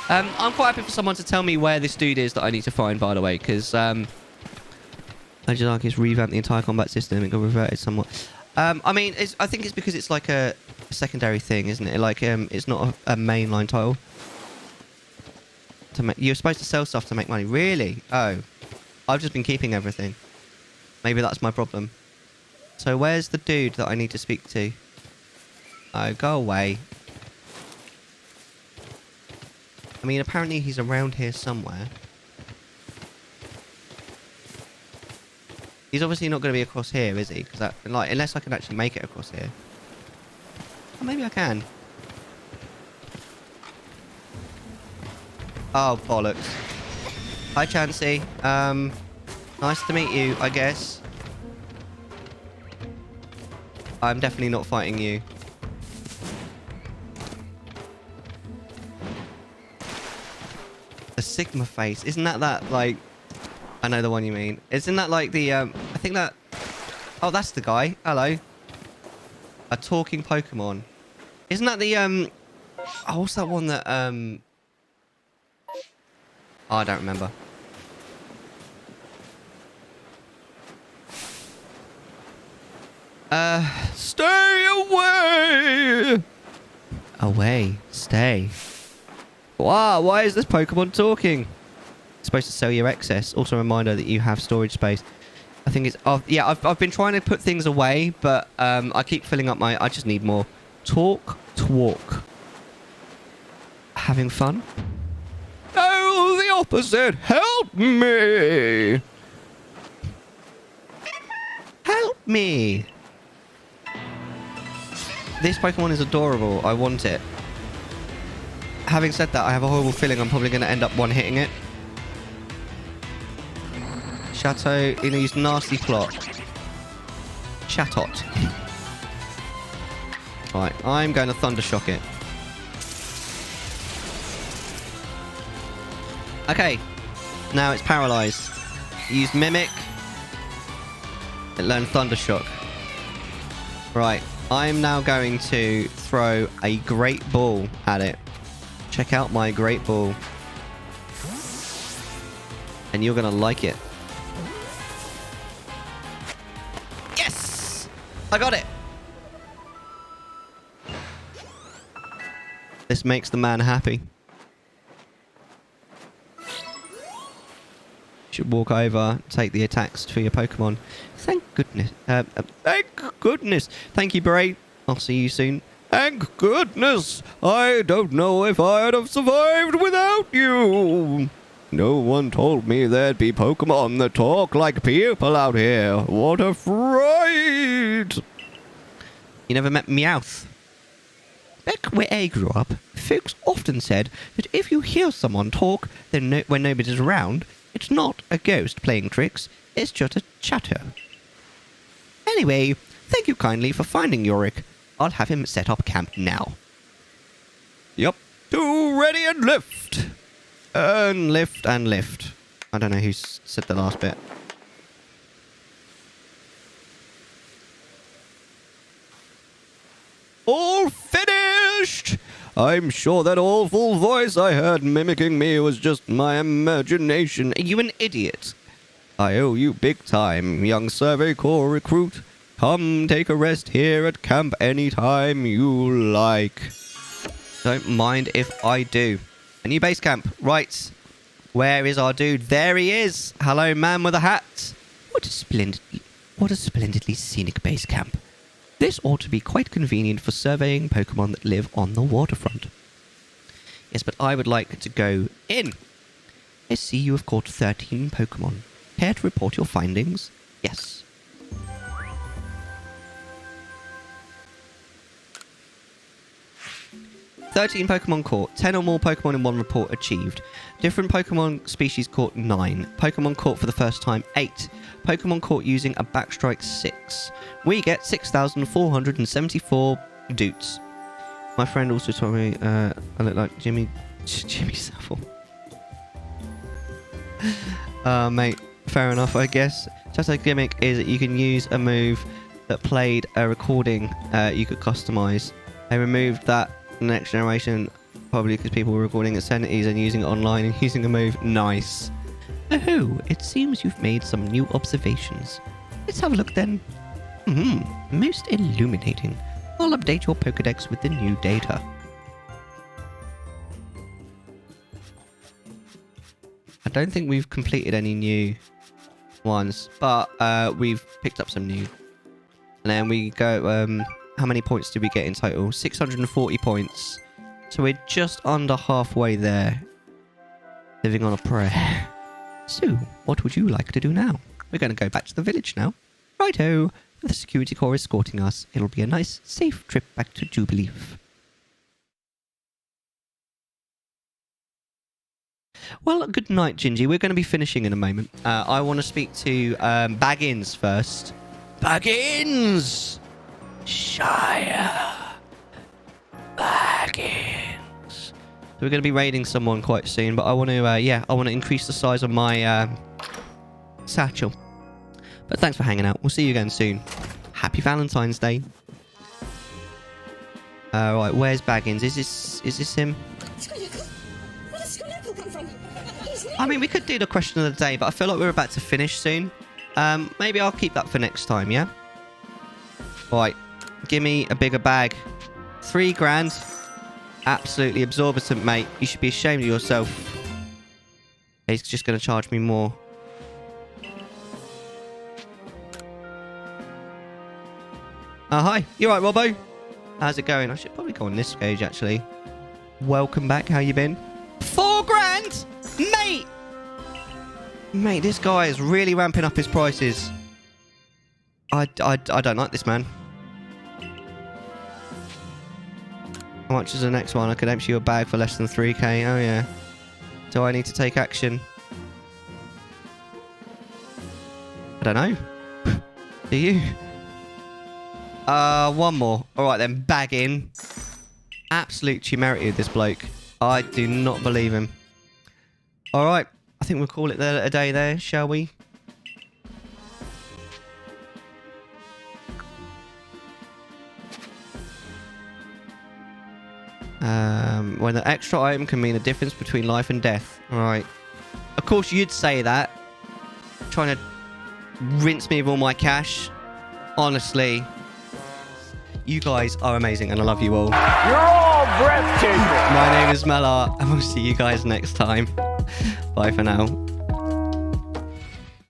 I'm quite happy for someone to tell me where this dude is that I need to find, by the way, because I just like it's revamped the entire combat system. It got reverted somewhat. I mean, I think it's because it's like a secondary thing, isn't it? Like, it's not a mainline title. You're supposed to sell stuff to make money. Really? Oh. I've just been keeping everything. Maybe that's my problem. So where's the dude that I need to speak to? Oh, go away. I mean, apparently he's around here somewhere. He's obviously not going to be across here, is he? Because like, unless I can actually make it across here. Or maybe I can. Oh, bollocks. Hi, Chansey. Nice to meet you, I guess. I'm definitely not fighting you. The Sigma face. Isn't that like... I know the one you mean. Isn't that like the, I think that... Oh, that's the guy. Hello. A talking Pokemon. Isn't that the, Oh, what's that one that, Oh, I don't remember. Stay away! Away. Stay. Wow, why is this Pokemon talking? It's supposed to sell your excess. Also a reminder that you have storage space. I think it's... yeah, I've been trying to put things away, but I keep filling up my... I just need more. Talk. Having fun? No, the opposite. Help me! Help me! This Pokemon is adorable. I want it. Having said that, I have a horrible feeling I'm probably going to end up one-hitting it. Chateau, you know, use nasty plot. Chatot. Right, I'm going to Thundershock it. Okay. Now it's paralyzed. Use Mimic. It learned Thundershock. Right, I'm now going to throw a great ball at it. Check out my great ball. And you're going to like it. Yes! I got it! This makes the man happy. Should walk over, take the attacks for your Pokemon. Thank goodness. Thank goodness. Thank you, Bray. I'll see you soon. Thank goodness. I don't know if I'd have survived without you. No one told me there'd be Pokemon that talk like people out here. What a fright. You never met Meowth? Back where I grew up, folks often said that if you hear someone talk then when nobody's around, it's not a ghost playing tricks, it's just a chatter. Anyway, thank you kindly for finding Yorick. I'll have him set up camp now. Yup. To ready and lift. And lift and lift. I don't know who said the last bit. All finished! I'm sure that awful voice I heard mimicking me was just my imagination. Are you an idiot? I owe you big time, young Survey Corps recruit. Come take a rest here at camp anytime you like. Don't mind if I do. A new base camp. Right. Where is our dude? There he is. Hello, man with a hat. What a splendidly scenic base camp. This ought to be quite convenient for surveying Pokemon that live on the waterfront. Yes, but I would like to go in. I see you have caught 13 Pokemon. Care to report your findings? Yes. "13 Pokemon caught. 10 or more Pokemon in one report achieved. Different Pokemon species caught 9. Pokemon caught for the first time 8. Pokemon caught using a backstrike 6. We get 6,474 doots." My friend also told me I look like Jimmy Savile. Mate, fair enough, I guess. Just a gimmick is that you can use a move that played a recording you could customize. They removed that next generation, probably because people were recording at 70s and using it online and using a move. Nice. Oh, it seems you've made some new observations. Let's have a look then. Most illuminating. I'll update your Pokedex with the new data. I don't think we've completed any new ones, but we've picked up some new. And then we go, how many points did we get in total? 640 points. So we're just under halfway there. Living on a prayer. So, what would you like to do now? We're going to go back to the village now. Righto. The security corps is escorting us. It'll be a nice, safe trip back to Jubileef. Well, good night, Gingy. We're going to be finishing in a moment. I want to speak to Baggins first. Baggins! Shire. Baggins. So we're going to be raiding someone quite soon, but I want to, I want to increase the size of my satchel. But thanks for hanging out. We'll see you again soon. Happy Valentine's Day. Right, where's Baggins? Is this him? I mean, we could do the question of the day, but I feel like we're about to finish soon. Maybe I'll keep that for next time, yeah? Right, give me a bigger bag. 3 grand. Absolutely exorbitant, mate. You should be ashamed of yourself. He's just going to charge me more. Oh, hi. You alright, Robbo? How's it going? I should probably go on this stage, actually. Welcome back. How you been? 4 grand? Mate! Mate, this guy is really ramping up his prices. I don't like this, man. How much is the next one? I could empty you a bag for less than 3k. Oh, yeah. Do I need to take action? I don't know. Do you? One more. Alright then, bag in. Absolute temerity of this bloke. I do not believe him. Alright, I think we'll call it a day there, shall we? When an extra item can mean a difference between life and death. Alright. Of course you'd say that. Trying to rinse me of all my cash. Honestly. You guys are amazing and I love you all. You're all breathtaking. My name is Mellar and we'll see you guys next time. Bye for now.